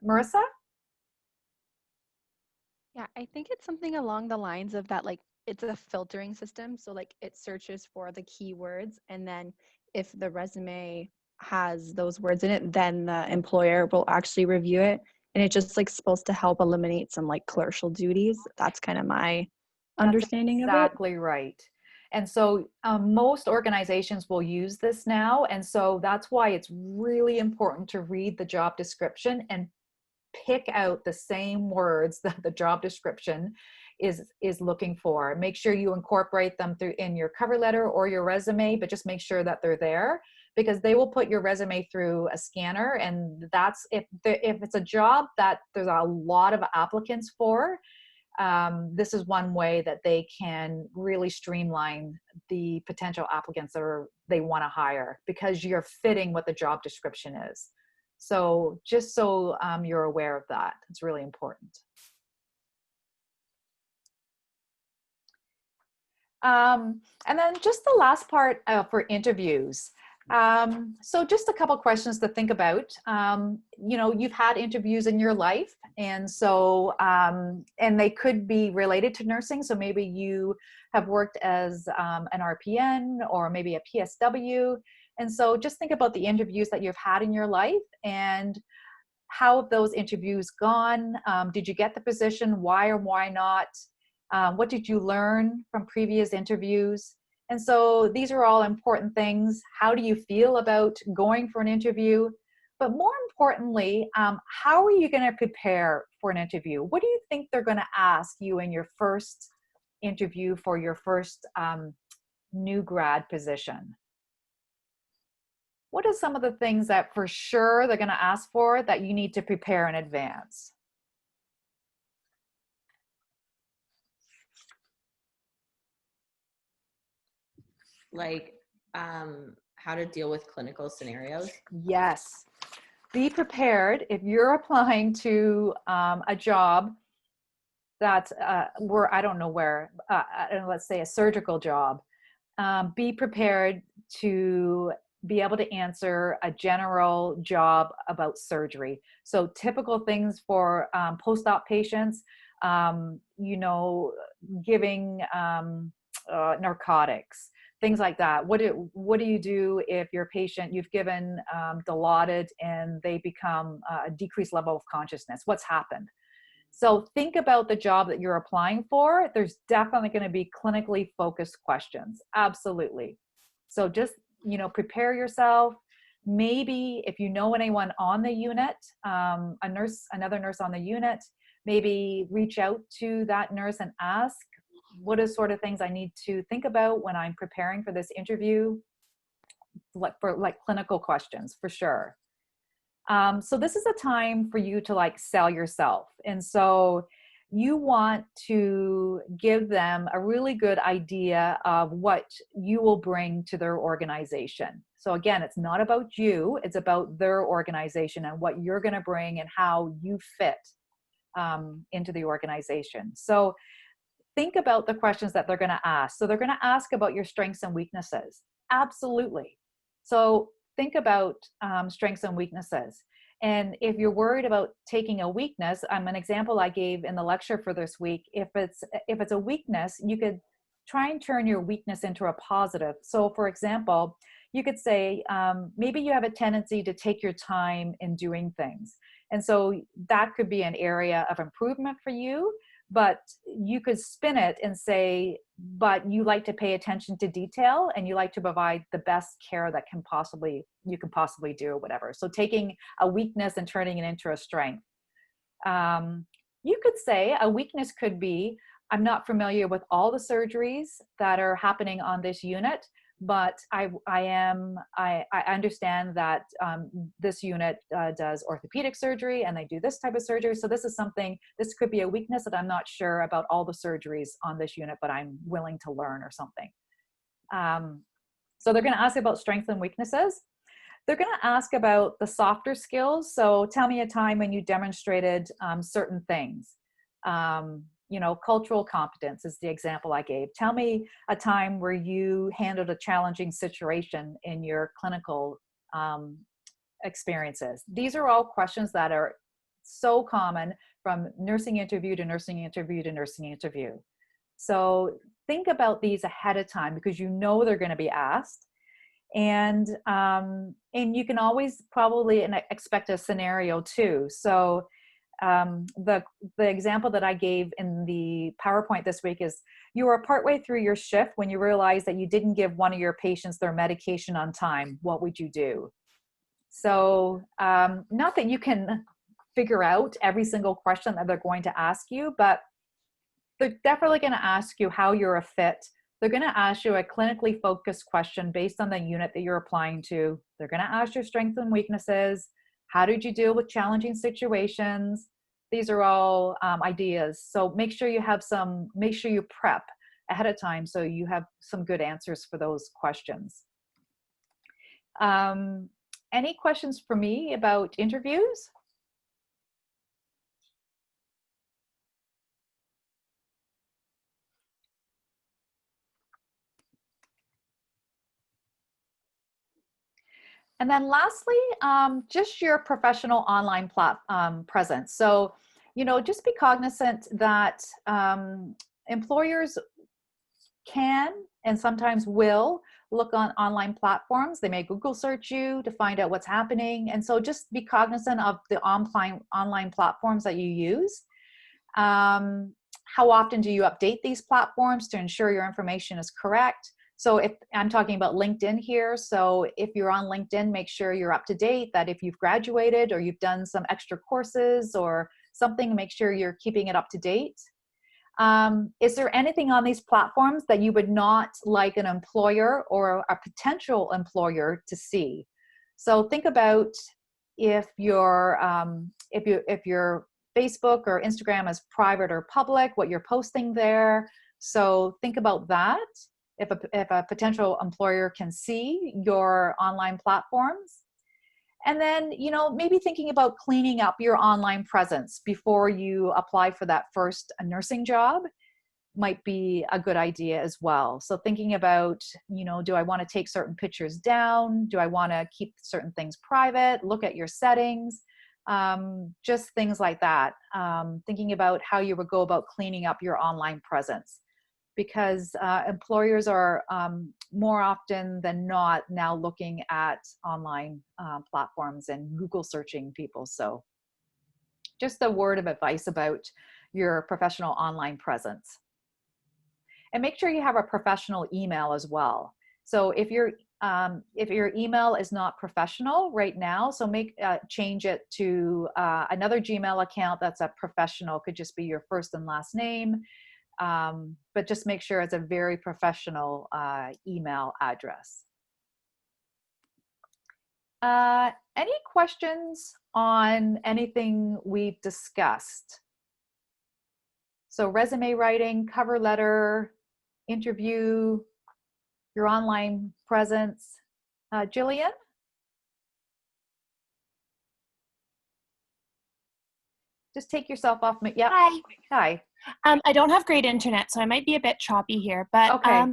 Marissa? Yeah, I think it's something along the lines of that, like it's a filtering system. So like it searches for the keywords, and then if the resume has those words in it, then the employer will actually review it. And it's just like supposed to help eliminate some like clerical duties. That's kind of my understanding of it. Exactly right. And so most organizations will use this now. And so that's why it's really important to read the job description and pick out the same words that the job description is looking for. Make sure you incorporate them in your cover letter or your resume, but just make sure that they're there, because they will put your resume through a scanner. And that's if it's a job that there's a lot of applicants for, this is one way that they can really streamline the potential applicants that they want to hire, because you're fitting what the job description is. So just so you're aware of that, it's really important. And then just the last part for interviews. So just a couple questions to think about. You know, you've had interviews in your life, and so, and they could be related to nursing. So maybe you have worked as an RPN or maybe a PSW. And so just think about the interviews that you've had in your life and how have those interviews gone? Did you get the position? Why or why not? What did you learn from previous interviews? And so these are all important things. How do you feel about going for an interview? But more importantly, how are you going to prepare for an interview? What do you think they're going to ask you in your first interview for your first new grad position? What are some of the things that for sure they're going to ask for that you need to prepare in advance? Like how to deal with clinical scenarios? Yes. Be prepared if you're applying to a job that's I don't know where, let's say a surgical job. be prepared to be able to answer a general job about surgery. So typical things for post-op patients, you know, giving narcotics, things like that. What do you do if your patient, you've given Dilaudid and they become a decreased level of consciousness? What's happened? So think about the job that you're applying for. There's definitely going to be clinically focused questions. Absolutely. So just, you know, prepare yourself. Maybe if you know anyone on the unit, a nurse, another nurse on the unit, maybe reach out to that nurse and ask, what are sort of things I need to think about when I'm preparing for this interview? For clinical questions, for sure. So this is a time for you to like sell yourself. And so you want to give them a really good idea of what you will bring to their organization. So again, it's not about you, it's about their organization and what you're going to bring and how you fit into the organization. So think about the questions that they're going to ask. So they're going to ask about your strengths and weaknesses. Absolutely. So think about strengths and weaknesses. And if you're worried about taking a weakness, an example I gave in the lecture for this week, if it's a weakness, you could try and turn your weakness into a positive. So for example, you could say, maybe you have a tendency to take your time in doing things. And so that could be an area of improvement for you. But you could spin it and say, but you like to pay attention to detail and you like to provide the best care that you can possibly do or whatever. So taking a weakness and turning it into a strength. You could say a weakness could be, I'm not familiar with all the surgeries that are happening on this unit, but I understand that this unit does orthopedic surgery and they do this type of surgery. So this could be a weakness that I'm not sure about all the surgeries on this unit, but I'm willing to learn or something. So they're going to ask about strengths and weaknesses. They're going to ask about the softer skills. So tell me a time when you demonstrated certain things. You know, cultural competence is the example I gave. Tell me a time where you handled a challenging situation in your clinical experiences. These are all questions that are so common from nursing interview to nursing interview to nursing interview. So think about these ahead of time because you know they're going to be asked. And you can always probably expect a scenario too. So the example that I gave in the PowerPoint this week is you were partway through your shift when you realized that you didn't give one of your patients their medication on time. What would you do? So not that you can figure out every single question that they're going to ask you, but they're definitely going to ask you how you're a fit. They're going to ask you a clinically focused question based on the unit that you're applying to. They're going to ask your strengths and weaknesses. How did you deal with challenging situations? These are all ideas. So make sure you prep ahead of time so you have some good answers for those questions. Any questions for me about interviews? And then lastly, just your professional online presence. So, you know, just be cognizant that employers can and sometimes will look on online platforms. They may Google search you to find out what's happening. And so just be cognizant of the online platforms that you use. How often do you update these platforms to ensure your information is correct? So if I'm talking about LinkedIn here, so if you're on LinkedIn, make sure you're up to date, that if you've graduated or you've done some extra courses or something, make sure you're keeping it up to date. Is there anything on these platforms that you would not like an employer or a potential employer to see? So think about if your Facebook or Instagram is private or public, what you're posting there. So think about that. If a potential employer can see your online platforms. And then, you know, maybe thinking about cleaning up your online presence before you apply for that first nursing job. might be a good idea as well. So thinking about, do I want to take certain pictures down? Do I want to keep certain things private? Look at your settings, just things like that. Thinking about how you would go about cleaning up your online presence, because employers are more often than not now looking at online platforms and Google searching people. So just a word of advice about your professional online presence. And make sure you have a professional email as well. So if your email is not professional right now, so change it to another Gmail account that's a professional. Could just be your first and last name, but just make sure it's a very professional email address. Any questions on anything we've discussed? So resume writing, cover letter, interview, your online presence. Jillian? Just take yourself off. Yeah. Hi. Hi. I don't have great internet, so I might be a bit choppy here, but okay.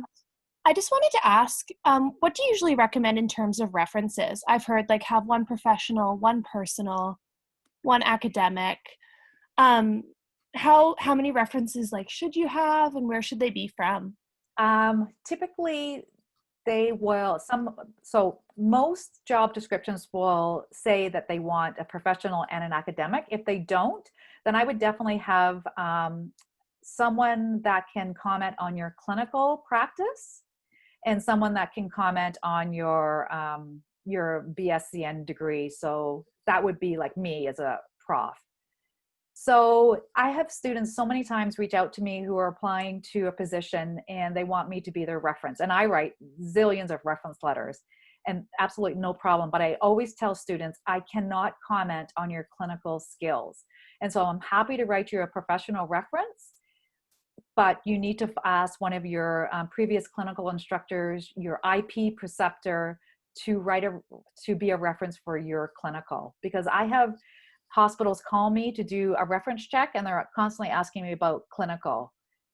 I just wanted to ask, what do you usually recommend in terms of references? I've heard like have one professional, one personal, one academic. How many references like should you have, and where should they be from? Typically they will, so most job descriptions will say that they want a professional and an academic. If they don't, then I would definitely have someone that can comment on your clinical practice and someone that can comment on your BSCN degree. So that would be like me as a prof. So I have students so many times reach out to me who are applying to a position and they want me to be their reference. And I write zillions of reference letters and absolutely no problem. But I always tell students, I cannot comment on your clinical skills. And so I'm happy to write you a professional reference, but you need to ask one of your previous clinical instructors, your IP preceptor, to be a reference for your clinical. Because I have hospitals call me to do a reference check and they're constantly asking me about clinical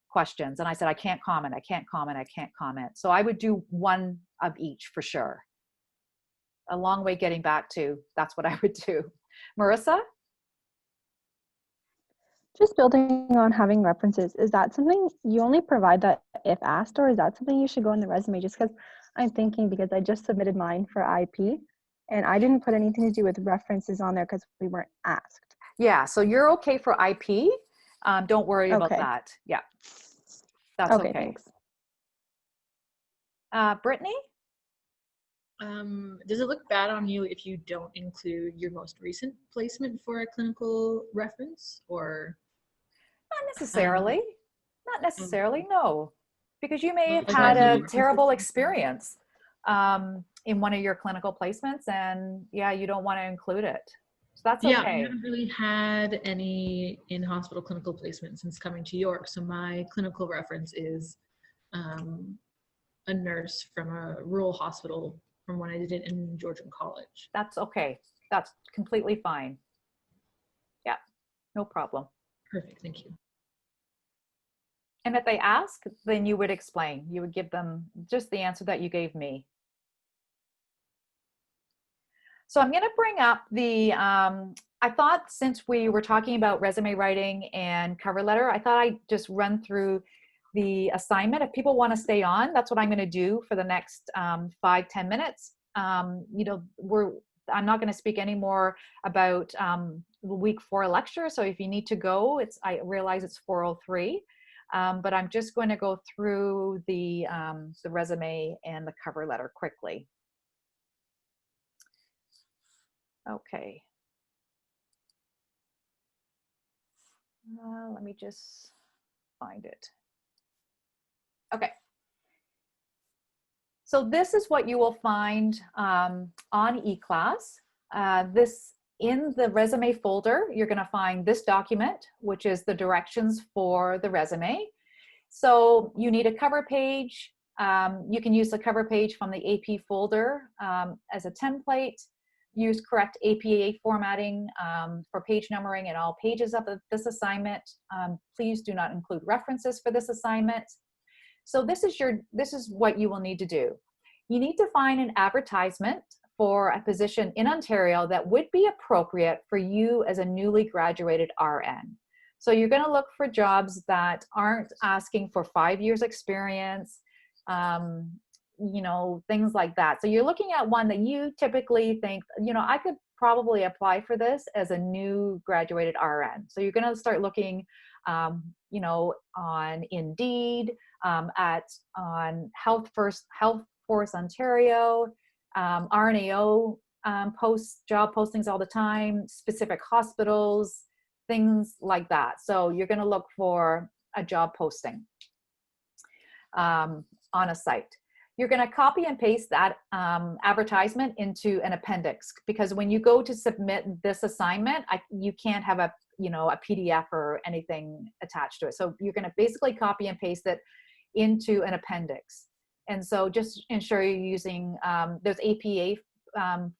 questions. And I said, I can't comment, I can't comment, I can't comment. So I would do one of each for sure. A long way getting back to, that's what I would do. Marissa? Just building on having references, is that something you only provide that if asked, or is that something you should go in the resume? Just because I'm thinking, because I just submitted mine for IP and I didn't put anything to do with references on there because we weren't asked. Yeah, so you're okay for IP. Don't worry about that. Yeah, that's okay. Thanks. Brittany? Does it look bad on you if you don't include your most recent placement for a clinical reference, or? Not necessarily. Not necessarily, no. Because you may have had a terrible experience in one of your clinical placements, and yeah, you don't want to include it. So that's okay. Yeah, I haven't really had any in-hospital clinical placement since coming to York. So my clinical reference is a nurse from a rural hospital from when I did it in Georgian College. That's okay. That's completely fine. Yeah, no problem. Perfect, thank you. And if they ask, then you would explain. You would give them just the answer that you gave me. So I'm going to bring up the, I thought since we were talking about resume writing and cover letter, I thought I'd just run through the assignment. If people want to stay on, that's what I'm going to do for the next 5-10 minutes. I'm not going to speak anymore about week 4 lecture. So if you need to go, I realize it's 4:03. But I'm just going to go through the resume and the cover letter quickly. Okay. Let me just find it. Okay. So this is what you will find on eClass. In the resume folder, you're going to find this document, which is the directions for the resume. So you need a cover page. You can use the cover page from the AP folder as a template. use correct APA formatting for page numbering in all pages of this assignment. Please do not include references for this assignment. So this is what you will need to do. You need to find an advertisement for a position in Ontario that would be appropriate for you as a newly graduated RN. So you're going to look for jobs that aren't asking for 5 years experience, you know, things like that. So you're looking at one that you typically think, you know, I could probably apply for this as a new graduated RN. So you're going to start looking, you know, on Indeed, on Health Force Ontario, RNAO posts job postings all the time, specific hospitals, things like that. So you're going to look for a job posting on a site. You're going to copy and paste that advertisement into an appendix, because when you go to submit this assignment, you can't have a PDF or anything attached to it. So you're going to basically copy and paste it into an appendix. And so just ensure you're using, there's APA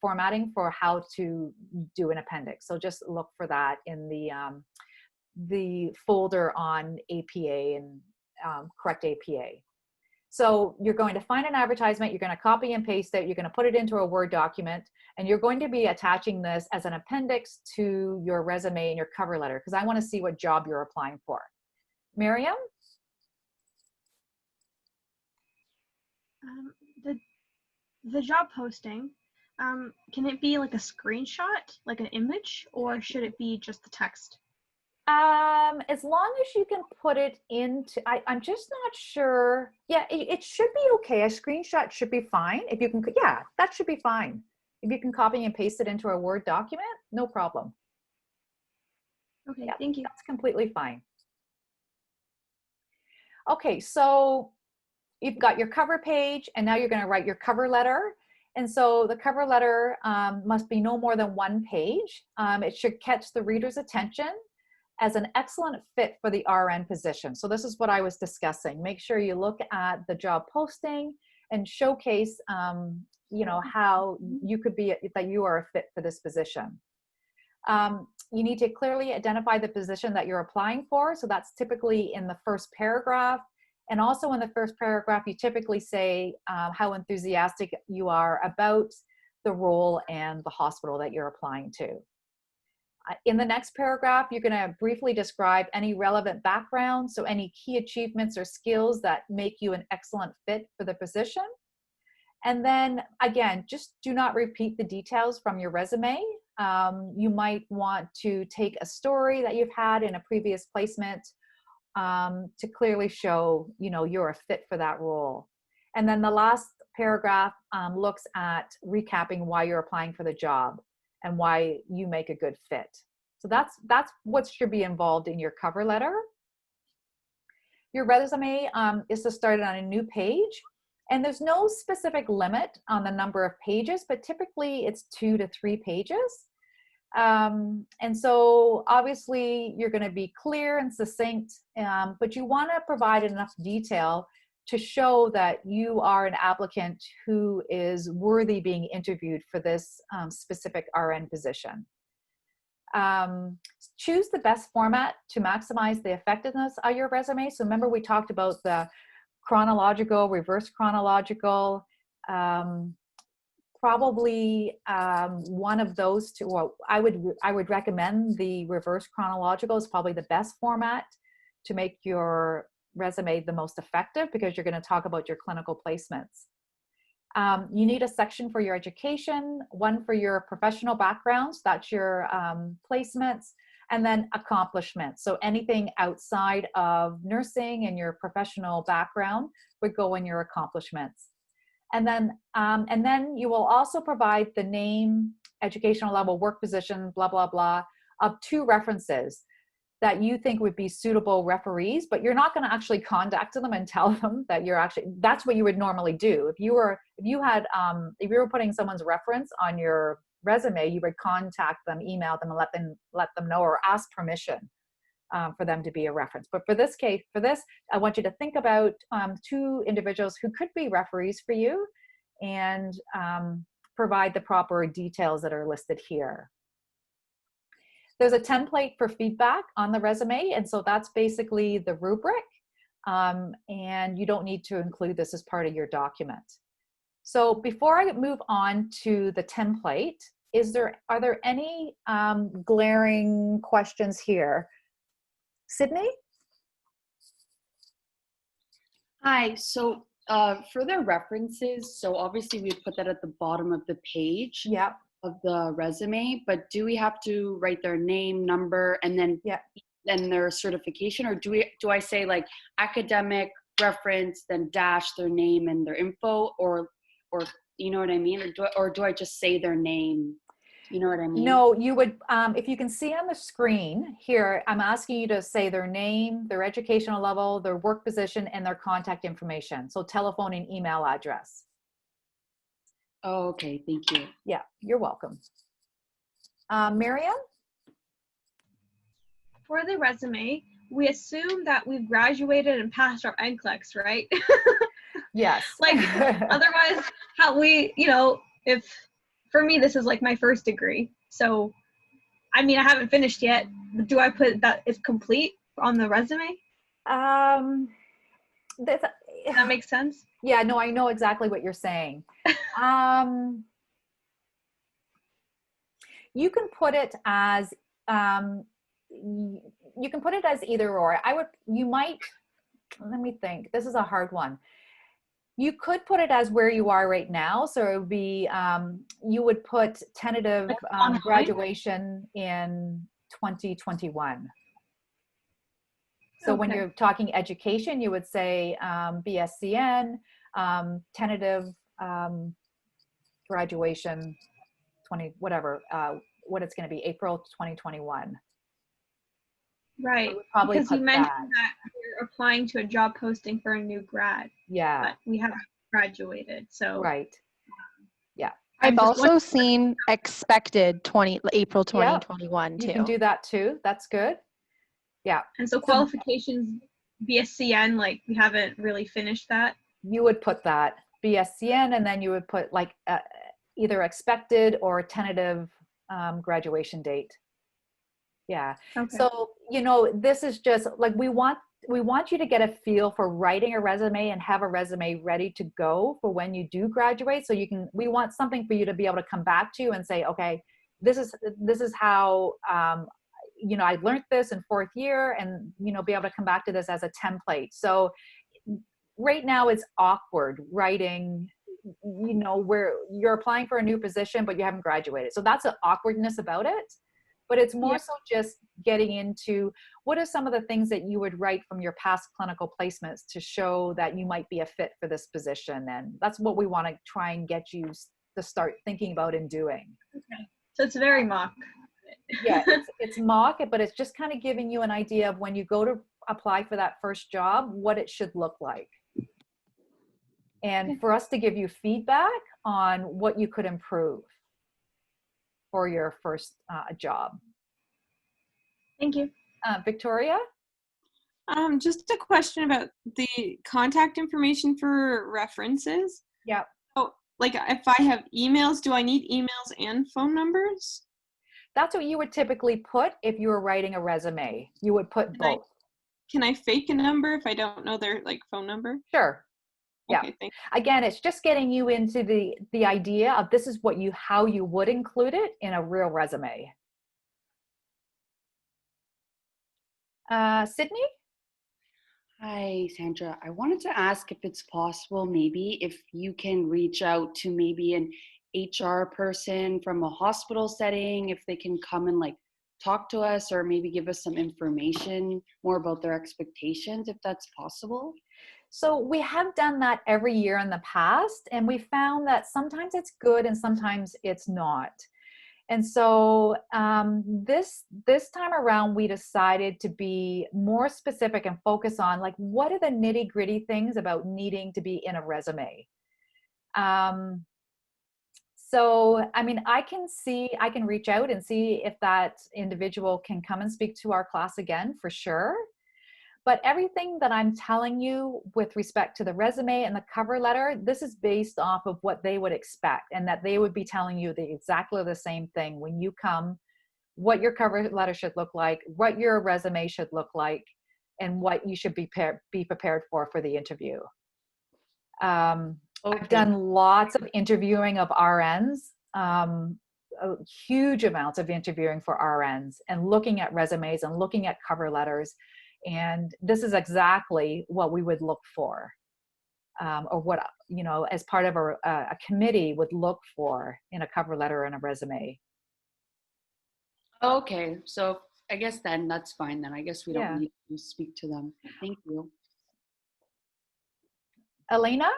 formatting for how to do an appendix. So just look for that in the folder on APA and correct APA. So you're going to find an advertisement, you're going to copy and paste it, you're going to put it into a Word document, and you're going to be attaching this as an appendix to your resume and your cover letter, because I want to see what job you're applying for. Miriam? The job posting, can it be like a screenshot, like an image, or should it be just the text? As long as you can put it into, I'm just not sure. Yeah, it should be okay. A screenshot should be fine. If you can, yeah, that should be fine. If you can copy and paste it into a Word document, no problem. Okay, yeah, thank you. That's completely fine. Okay, so you've got your cover page, and now you're going to write your cover letter. And so the cover letter must be no more than 1 page. It should catch the reader's attention as an excellent fit for the RN position. So this is what I was discussing. Make sure you look at the job posting and showcase, you know, how you could be, that you are a fit for this position. You need to clearly identify the position that you're applying for. So that's typically in the first paragraph. And also in the first paragraph, you typically say how enthusiastic you are about the role and the hospital that you're applying to. In the next paragraph, you're going to briefly describe any relevant background, so any key achievements or skills that make you an excellent fit for the position. And then again, just do not repeat the details from your resume. You might want to take a story that you've had in a previous placement to clearly show, you know, you're a fit for that role. And then the last paragraph looks at recapping why you're applying for the job and why you make a good fit. So that's what should be involved in your cover letter. Your resume is to start on a new page, and there's no specific limit on the number of pages, but typically it's 2 to 3 pages. And so obviously you're going to be clear and succinct, but you want to provide enough detail to show that you are an applicant who is worthy being interviewed for this specific RN position. Choose the best format to maximize the effectiveness of your resume. So remember, we talked about the chronological, reverse chronological, probably one of those two. Well, I would recommend the reverse chronological is probably the best format to make your resume the most effective, because you're going to talk about your clinical placements. You need a section for your education, one for your professional backgrounds, that's your placements, and then accomplishments. So anything outside of nursing and your professional background would go in your accomplishments. And then you will also provide the name, educational level, work position, blah, blah, blah, of 2 references that you think would be suitable referees, but you're not going to actually contact them and tell them that you're actually, that's what you would normally do. If you were putting someone's reference on your resume, you would contact them, email them, and let them know, or ask permission for them to be a reference. But for this case, I want you to think about 2 individuals who could be referees for you, and provide the proper details that are listed here. There's a template for feedback on the resume, and so that's basically the rubric, and you don't need to include this as part of your document. So before I move on to the template, are there any glaring questions here? Sydney? Hi, so for the references, so obviously we put that at the bottom of the page of the resume, but do we have to write their name, number, and then their certification, or do I say like academic reference, then dash their name and their info, or you know what I mean, or do I just say their name? You know what I mean? No, you would, if you can see on the screen here, I'm asking you to say their name, their educational level, their work position, and their contact information. So telephone and email address. Oh, okay, thank you. Yeah, you're welcome. Miriam? For the resume, we assume that we've graduated and passed our NCLEX, right? Yes. Like, otherwise, if, for me, this is like my first degree. So, I mean, I haven't finished yet. Do I put that it's complete on the resume? Does that make sense? Yeah, no, I know exactly what you're saying. You can put it as either or. Let me think. This is a hard one. You could put it as where you are right now. So it would be, you would put tentative graduation in 2021. So when you're talking education, you would say BSCN, tentative graduation, what it's going to be, April 2021. Right, probably because you mentioned that you're applying to a job posting for a new grad. Yeah. But we haven't graduated, so. Right. Yeah. I've also seen expected April 2021 too. You can do that too. That's good. Yeah. And so qualifications, BSCN, like we haven't really finished that. You would put that BSCN, and then you would put like either expected or tentative graduation date. Yeah. Okay. So, this is just like, we want you to get a feel for writing a resume and have a resume ready to go for when you do graduate. So we want something for you to be able to come back to and say, okay, this is how, I learned this in fourth year, and, be able to come back to this as a template. So right now it's awkward writing, where you're applying for a new position, but you haven't graduated. So that's the awkwardness about it. But it's more so just getting into what are some of the things that you would write from your past clinical placements to show that you might be a fit for this position. And that's what we want to try and get you to start thinking about and doing. Okay. So it's very mock. Yeah, it's mock, but it's just kind of giving you an idea of when you go to apply for that first job, what it should look like. And for us to give you feedback on what you could improve for your first job. Thank you. Victoria? Just a question about the contact information for references. Yeah. Oh, like if I have emails, do I need emails and phone numbers? That's what you would typically put if you were writing a resume. You would put both. Can I fake a number if I don't know their phone number? Sure. Yeah. Okay, thanks. Again, it's just getting you into the idea of this is how you would include it in a real resume. Sydney? Hi, Sandra. I wanted to ask if it's possible, maybe if you can reach out to maybe an HR person from a hospital setting, if they can come and talk to us or maybe give us some information more about their expectations, if that's possible. So we have done that every year in the past, and we found that sometimes it's good and sometimes it's not. And so this time around, we decided to be more specific and focus on what are the nitty gritty things about needing to be in a resume. So, I mean, I can reach out and see if that individual can come and speak to our class again, for sure. But everything that I'm telling you with respect to the resume and the cover letter, this is based off of what they would expect, and that they would be telling you exactly the same thing when you come, what your cover letter should look like, what your resume should look like, and what you should be prepared for the interview. I've done lots of interviewing of RNs, huge amounts of interviewing for RNs, and looking at resumes and looking at cover letters. And this is exactly what we would look for, or what, you know, as part of a committee would look for in a cover letter and a resume. Okay, so I guess then that's fine then. I guess we don't need to speak to them. Thank you. Elena?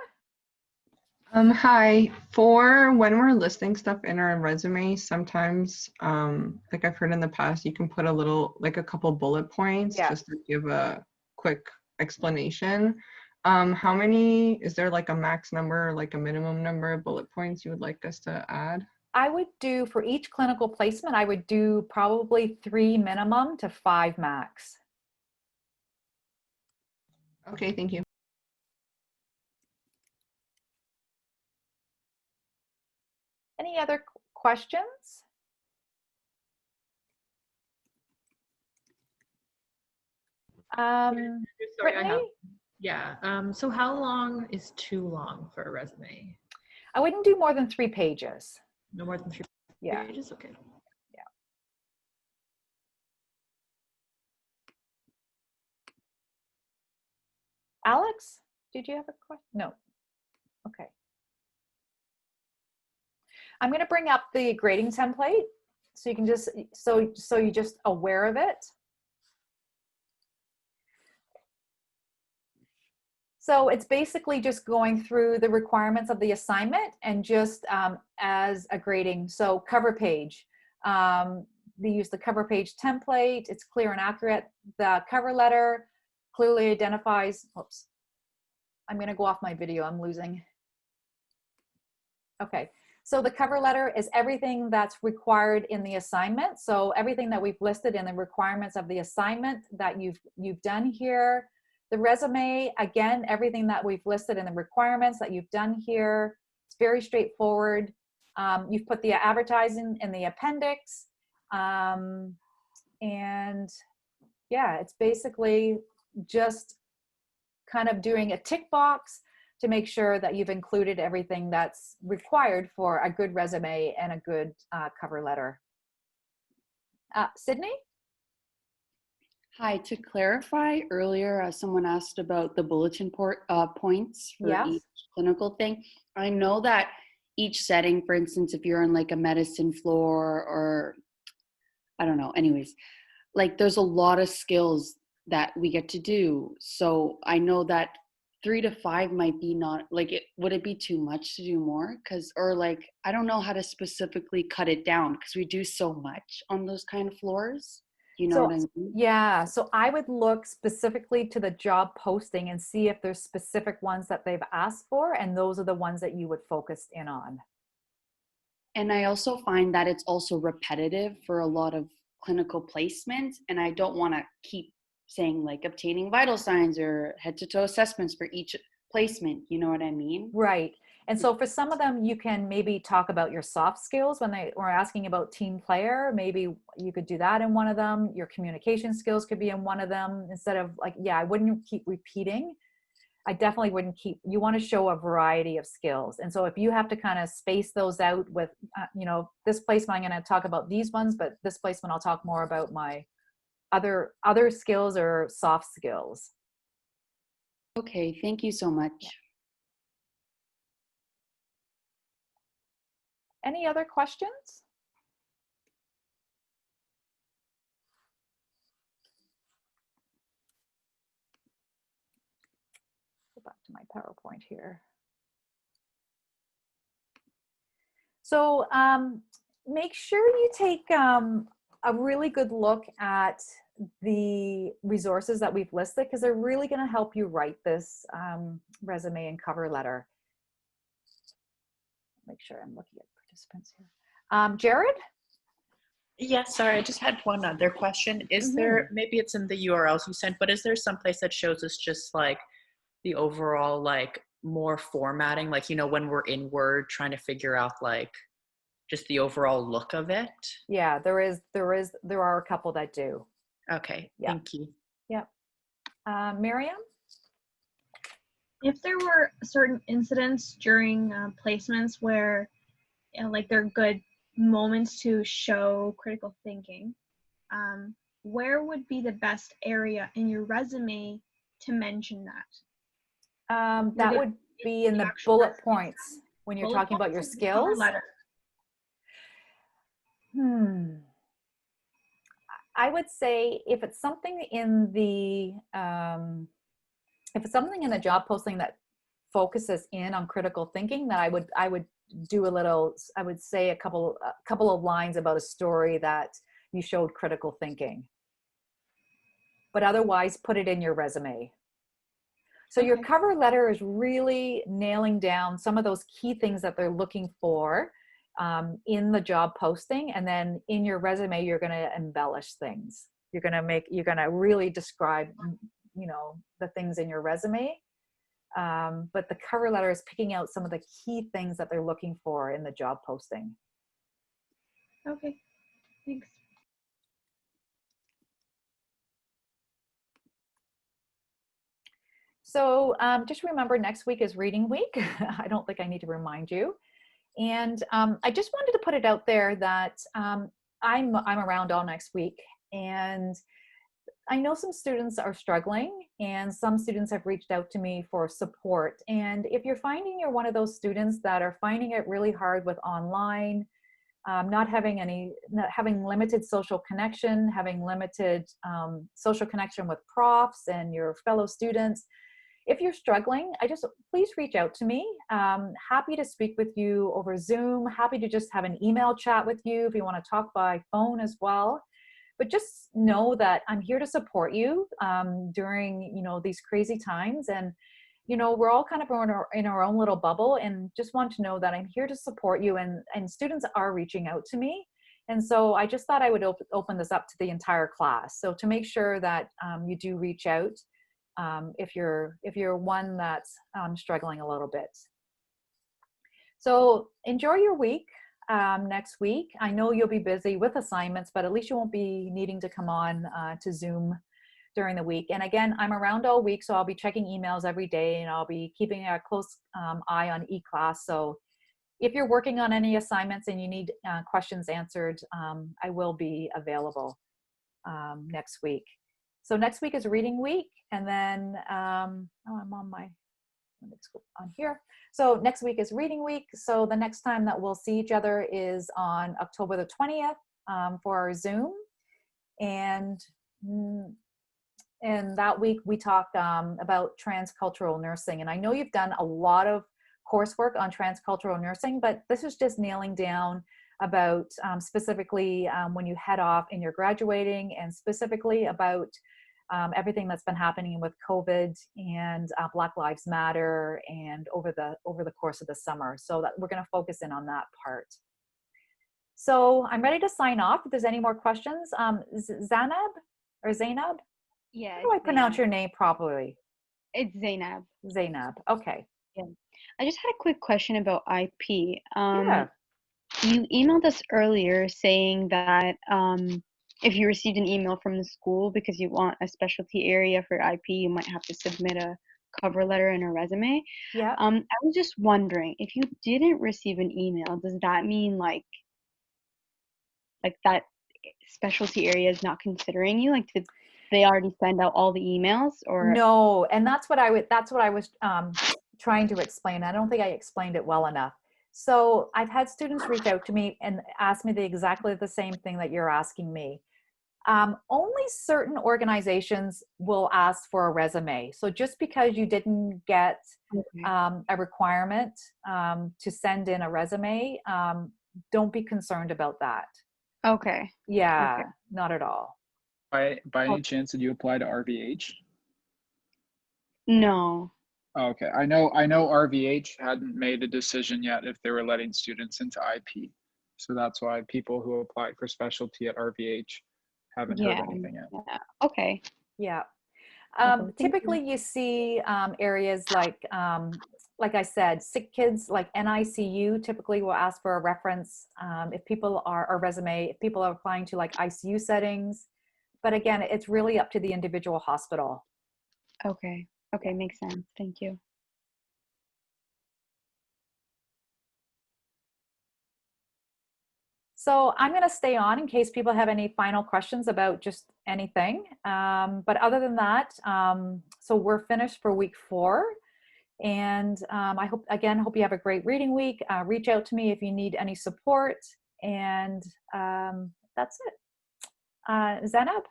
Hi. For when we're listing stuff in our resume, sometimes, like I've heard in the past, you can put a little, like a couple bullet points just to give a quick explanation. How many, is there like a max number, like a minimum number of bullet points you would like us to add? I would do, for each clinical placement, I would do probably 3 minimum to 5 max. Okay, thank you. Any other questions? Brittany? So how long is too long for a resume? I wouldn't do more than 3 pages. No more than 3 pages? Okay. Yeah. Alex, did you have a question? No. Okay. I'm going to bring up the grading template so you can just, so you're just aware of it. So it's basically just going through the requirements of the assignment and just as a grading. So cover page, they use the cover page template. It's clear and accurate. The cover letter clearly identifies, oops, I'm going to go off my video. I'm losing. Okay. So the cover letter is everything that's required in the assignment. So everything that we've listed in the requirements of the assignment that you've done here. The resume, again, everything that we've listed in the requirements that you've done here. It's very straightforward. You've put the advertising in the appendix. And yeah, it's basically just kind of doing a tick box to make sure that you've included everything that's required for a good resume and a good cover letter. Sydney? Hi, to clarify, earlier someone asked about the bulletin points for each clinical thing. I know that each setting, for instance, if you're on like a medicine floor or I don't know, anyways, like there's a lot of skills that we get to do. So I know that 3 to 5 might be not like it. Would it be too much to do more? Or like, I don't know how to specifically cut it down because we do so much on those kind of floors. You know what I mean? Yeah, so I would look specifically to the job posting and see if there's specific ones that they've asked for, and those are the ones that you would focus in on. And I also find that it's also repetitive for a lot of clinical placements, and I don't want to keep saying like obtaining vital signs or head-to-toe assessments for each placement. You know what I mean? Right. And so for some of them, you can maybe talk about your soft skills when they were asking about team player. Maybe you could do that in one of them. Your communication skills could be in one of them instead of like, yeah, I wouldn't keep repeating. I definitely wouldn't keep, you want to show a variety of skills. And so if you have to kind of space those out with, you know, this placement, I'm going to talk about these ones, but this placement, I'll talk more about my other skills or soft skills. Okay. Thank you so much. Yeah. Any other questions? Go back to my PowerPoint here. So make sure you take a really good look at the resources that we've listed because they're really going to help you write this resume and cover letter. Make sure I'm looking at participants here. Jared? Yeah, sorry, I just had one other question. Is there, maybe it's in the URLs you sent, but is there some place that shows us just like the overall, like more formatting, like, you know, when we're in Word trying to figure out like just the overall look of it? Yeah, there are a couple that do. Okay, Yeah. thank you. Yep. Miriam? If there were certain incidents during placements where like they're good moments to show critical thinking, where would be the best area in your resume to mention that? That would be in the bullet points when you're talking about your skills. I would say if it's something in the job posting that focuses in on critical thinking, that I would do a little, I would say a couple of lines about a story that you showed critical thinking. But otherwise, put it in your resume. So your cover letter is really nailing down some of those key things that they're looking for in the job posting, and then in your resume, you're going to embellish things. You're going to really describe, you know, the things in your resume. But the cover letter is picking out some of the key things that they're looking for in the job posting. Okay, thanks. So just remember, next week is reading week. I don't think I need to remind you. And I just wanted to put it out there that I'm around all next week, and I know some students are struggling, and some students have reached out to me for support. And if you're finding you're one of those students that are finding it really hard with online, not having limited social connection, having limited social connection with profs and your fellow students, if you're struggling, please reach out to me. Happy to speak with you over Zoom. Happy to just have an email chat with you if you want to talk by phone as well. But just know that I'm here to support you during, you know, these crazy times. And, you know, we're all kind of in our own little bubble, and just want to know that I'm here to support you. And students are reaching out to me. And so I just thought I would open this up to the entire class. So to make sure that you do reach out if you're one that's struggling a little bit. So enjoy your week next week. I know you'll be busy with assignments, but at least you won't be needing to come on to Zoom during the week. And again, I'm around all week, so I'll be checking emails every day, and I'll be keeping a close eye on eClass. So if you're working on any assignments and you need questions answered, I will be available next week. So next week is reading week, and then I'm on my, let's go on here. So next week is reading week. So the next time that we'll see each other is on October the 20th for our Zoom, and that week we talked about transcultural nursing. And I know you've done a lot of coursework on transcultural nursing, but this is just nailing down about specifically when you head off and you're graduating, and specifically about everything that's been happening with COVID and Black Lives Matter, and over the course of the summer. So that we're going to focus in on that part. So I'm ready to sign off. If there's any more questions, Zainab or Zainab? Yeah. How do I pronounce your name properly? It's Zainab. Zainab. Okay. Yeah. I just had a quick question about IP. Yeah. You emailed us earlier saying that if you received an email from the school because you want a specialty area for IP, you might have to submit a cover letter and a resume. Yeah. I was just wondering, if you didn't receive an email, does that mean like that specialty area is not considering you? Like, did they already send out all the emails, or? No, and that's what I was trying to explain. I don't think I explained it well enough. So I've had students reach out to me and ask me exactly the same thing that you're asking me. Only certain organizations will ask for a resume. So just because you didn't get a requirement to send in a resume, don't be concerned about that. Okay. Yeah, okay. Not at all. By any chance, did you apply to RVH? No. Okay, I know RVH hadn't made a decision yet if they were letting students into IP. So that's why people who applied for specialty at RVH haven't heard anything yet. Yeah. Okay. Yeah. Thank Typically you see areas like I said, sick kids, like NICU typically will ask for a reference if people are, or resume, if people are applying to like ICU settings. But again, it's really up to the individual hospital. Okay. Okay, makes sense. Thank you. So I'm going to stay on in case people have any final questions about just anything. But other than that, so we're finished for week 4. And I hope you have a great reading week. Reach out to me if you need any support. And that's it. Zainab?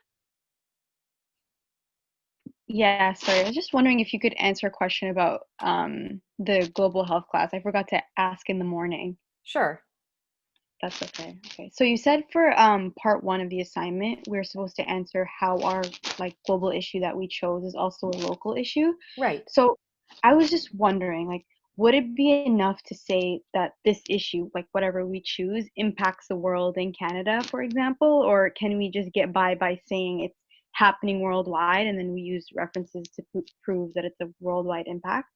Yeah, sorry. I was just wondering if you could answer a question about the global health class. I forgot to ask in the morning. Sure. That's okay. Okay. So you said for part 1 of the assignment, we're supposed to answer how our like global issue that we chose is also a local issue. Right. So I was just wondering, like, would it be enough to say that this issue, like whatever we choose, impacts the world in Canada, for example, or can we just get by saying it's happening worldwide and then we use references to prove that it's a worldwide impact?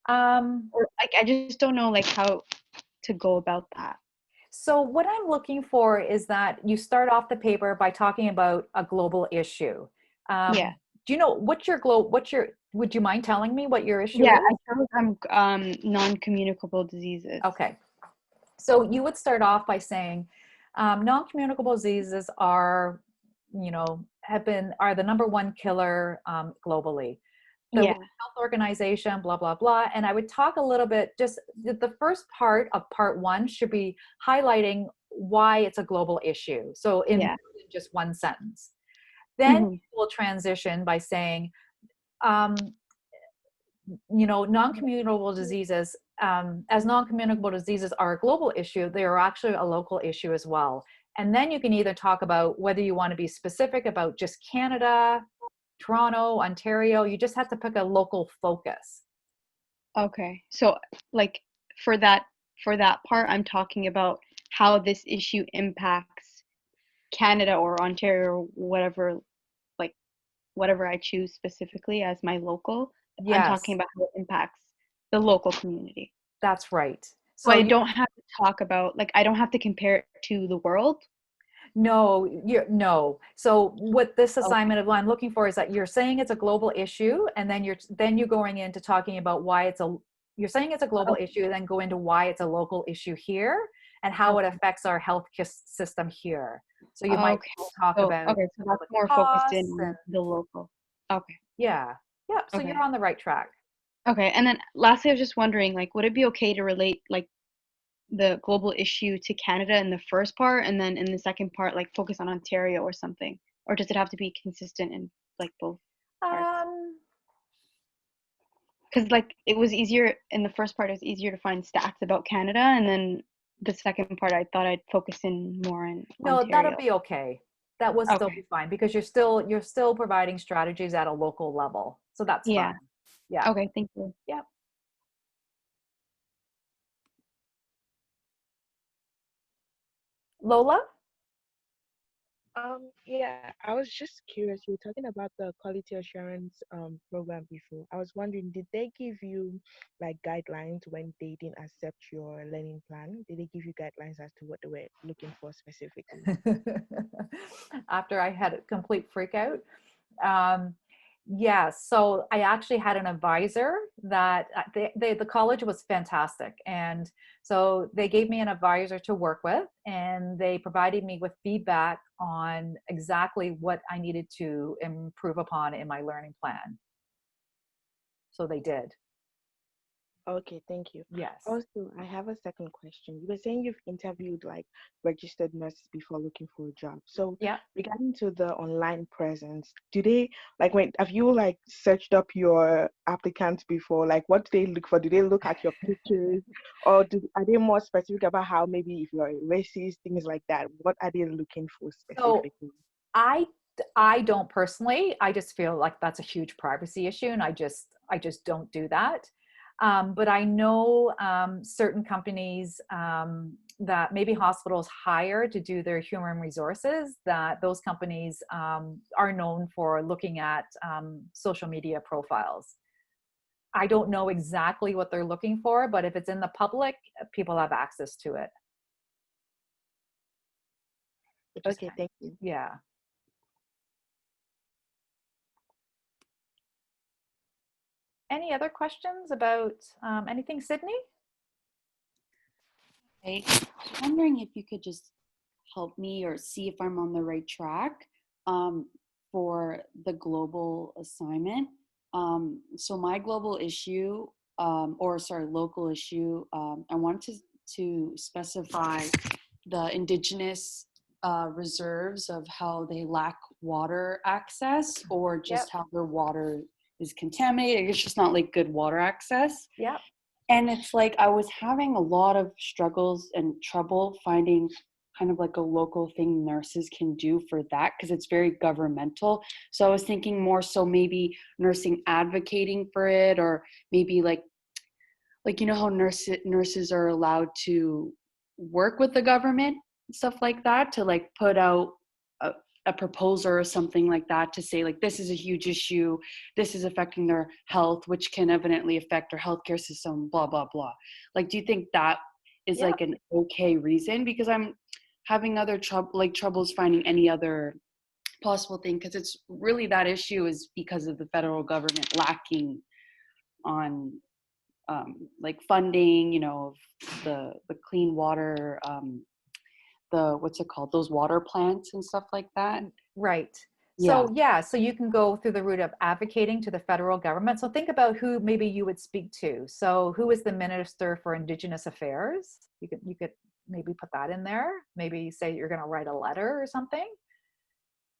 Or like I just don't know like how to go about that. So what I'm looking for is that you start off the paper by talking about a global issue. Yeah. Do you know would you mind telling me what your issue Yeah, is? I chose non-communicable diseases. Okay. So you would start off by saying non-communicable diseases are, are the #1 killer globally. The World Health Organization, blah, blah, blah. And I would talk a little bit, just the first part of part 1 should be highlighting why it's a global issue. So in just one sentence. Then we'll transition by saying, non-communicable diseases, as non-communicable diseases are a global issue, they are actually a local issue as well. And then you can either talk about whether you want to be specific about just Canada, Toronto, Ontario. You just have to pick a local focus. Okay. So like for that part, I'm talking about how this issue impacts Canada or Ontario or whatever I choose specifically as my local. Yes. I'm talking about how it impacts the local community. That's right. So I don't have to talk about, like, I don't have to compare it to the world. No, no. So what this assignment of what I'm looking for is that you're saying it's a global issue, and then you're going into talking about why you're saying it's a global issue, and then go into why it's a local issue here and how it affects our health system here. So you might talk about so that's more focused in on the local. Okay. Yeah. So you're on the right track. Okay. And then lastly, I was just wondering, like, would it be okay to relate like the global issue to Canada in the first part, and then in the second part, like focus on Ontario or something? Or does it have to be consistent in like both parts? Because like it was easier in the first part, it was easier to find stats about Canada, and then the second part, I thought I'd focus in more on Ontario. That'll be okay. That will still be fine because you're still providing strategies at a local level. So that's fine. Yeah. Okay, thank you. Yep. Lola? Yeah, I was just curious. You were talking about the quality assurance program before. I was wondering, did they give you like guidelines when they didn't accept your learning plan? Did they give you guidelines as to what they were looking for specifically? After I had a complete freak out. Yeah, so I actually had an advisor that the college was fantastic. And so they gave me an advisor to work with, and they provided me with feedback on exactly what I needed to improve upon in my learning plan. So they did. Okay, thank you. Yes. Also, I have a second question. You were saying you've interviewed like registered nurses before looking for a job. So regarding to the online presence, do they have you like searched up your applicants before? Like what do they look for? Do they look at your pictures, or are they more specific about how maybe if you're a racist, things like that? What are they looking for specifically? So I don't personally. I just feel like that's a huge privacy issue, and I just don't do that. But I know certain companies that maybe hospitals hire to do their human resources, that those companies are known for looking at social media profiles. I don't know exactly what they're looking for, but if it's in the public, people have access to it. Okay, thank you. Yeah. Any other questions about anything, Sydney? I was wondering if you could just help me or see if I'm on the right track for the global assignment. So my global issue, local issue, I wanted to specify the indigenous reserves of how they lack water access, or just how their water is contaminated. It's just not like good water access. Yeah. And it's like I was having a lot of struggles and trouble finding kind of like a local thing nurses can do for that, because it's very governmental. So I was thinking more so maybe nursing advocating for it, or maybe like you know how nurses are allowed to work with the government and stuff like that, to like put out a proposal or something like that, to say like, this is a huge issue, this is affecting their health, which can evidently affect their healthcare system, blah blah blah. Like, do you think that is like an okay reason? Because I'm having other troubles finding any other possible thing, because it's really, that issue is because of the federal government lacking on like funding, you know, the clean water, the, what's it called, those water plants and stuff like that. Right. So yeah, so you can go through the route of advocating to the federal government. So think about who maybe you would speak to. So who is the Minister for Indigenous Affairs? You could maybe put that in there. Maybe say you're going to write a letter or something.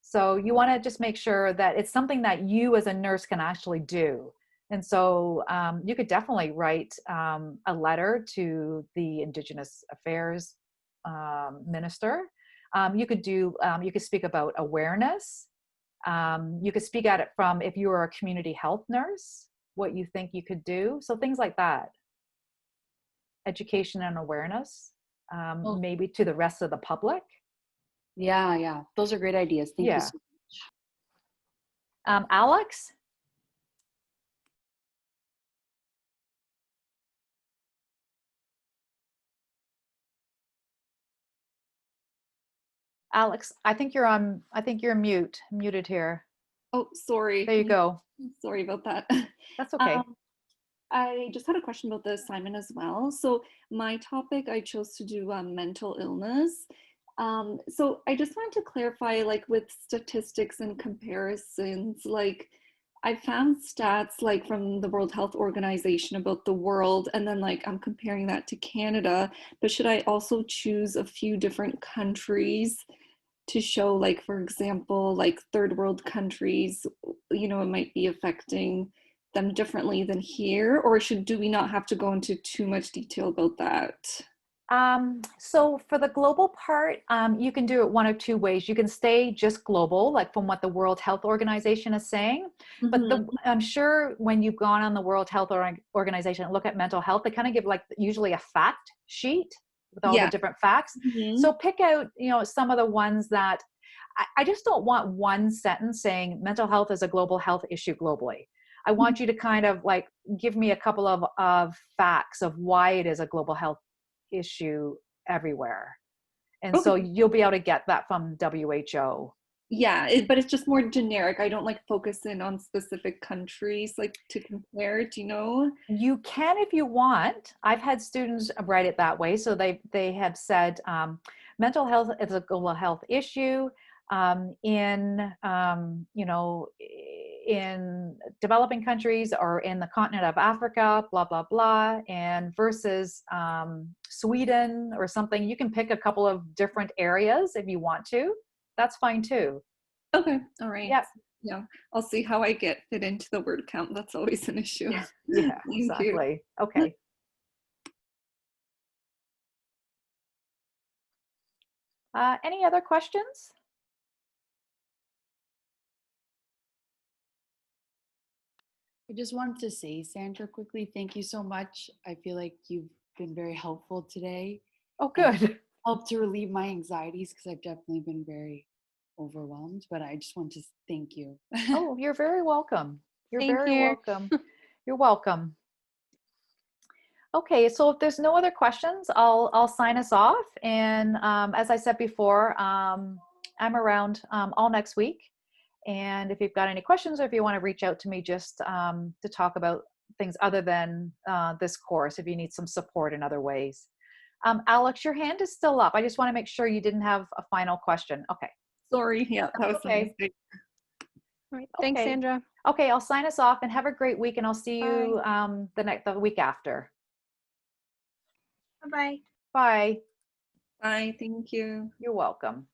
So you want to just make sure that it's something that you as a nurse can actually do. And so you could definitely write a letter to the Indigenous Affairs minister. You could speak about awareness. You could speak at it from, if you were a community health nurse, what you think you could do. So things like that. Education and awareness, maybe to the rest of the public. Yeah. Those are great ideas. Thank you so much. Alex? Alex, I think you're muted here. Oh, sorry. There you go. Sorry about that. That's okay. I just had a question about the assignment as well. So my topic, I chose to do mental illness. So I just wanted to clarify, like with statistics and comparisons, like I found stats like from the World Health Organization about the world, and then like I'm comparing that to Canada, but should I also choose a few different countries to show, like, for example, like third world countries, you know, it might be affecting them differently than here, or do we not have to go into too much detail about that? So for the global part, you can do it one of two ways. You can stay just global, like from what the World Health Organization is saying. But I'm sure when you've gone on the World Health Organization and look at mental health, they kind of give like usually a fact sheet with all the different facts. So pick out, you know, some of the ones that I just don't want one sentence saying mental health is a global health issue globally. I want you to kind of like give me a couple of facts of why it is a global health issue everywhere. And so you'll be able to get that from WHO. Yeah, but it's just more generic. I don't like focus in on specific countries like to compare, do you know? You can if you want. I've had students write it that way. So they have said mental health is a global health issue in, you know, in developing countries or in the continent of Africa, blah, blah, blah, and versus Sweden or something. You can pick a couple of different areas if you want to. That's fine too. Okay, all right. Yep. Yeah, I'll see how I fit into the word count. That's always an issue. Yeah, exactly. Okay. Any other questions? I just wanted to say, Sandra, quickly, thank you so much. I feel like you've been very helpful today. Oh, good. Helped to relieve my anxieties because I've definitely been very overwhelmed, but I just want to thank you. Oh, you're very welcome. You're Thank very you. welcome. You're welcome. Okay, so if there's no other questions, I'll sign us off. And as I said before, I'm around all next week. And if you've got any questions or if you want to reach out to me just to talk about things other than this course, if you need some support in other ways. Alex, your hand is still up. I just want to make sure you didn't have a final question. Okay. Sorry, yeah, that was okay. a mistake. All right, thanks, Sandra. Okay, I'll sign us off and have a great week, and I'll see you the week after. Bye-bye. Bye. Bye, thank you. You're welcome.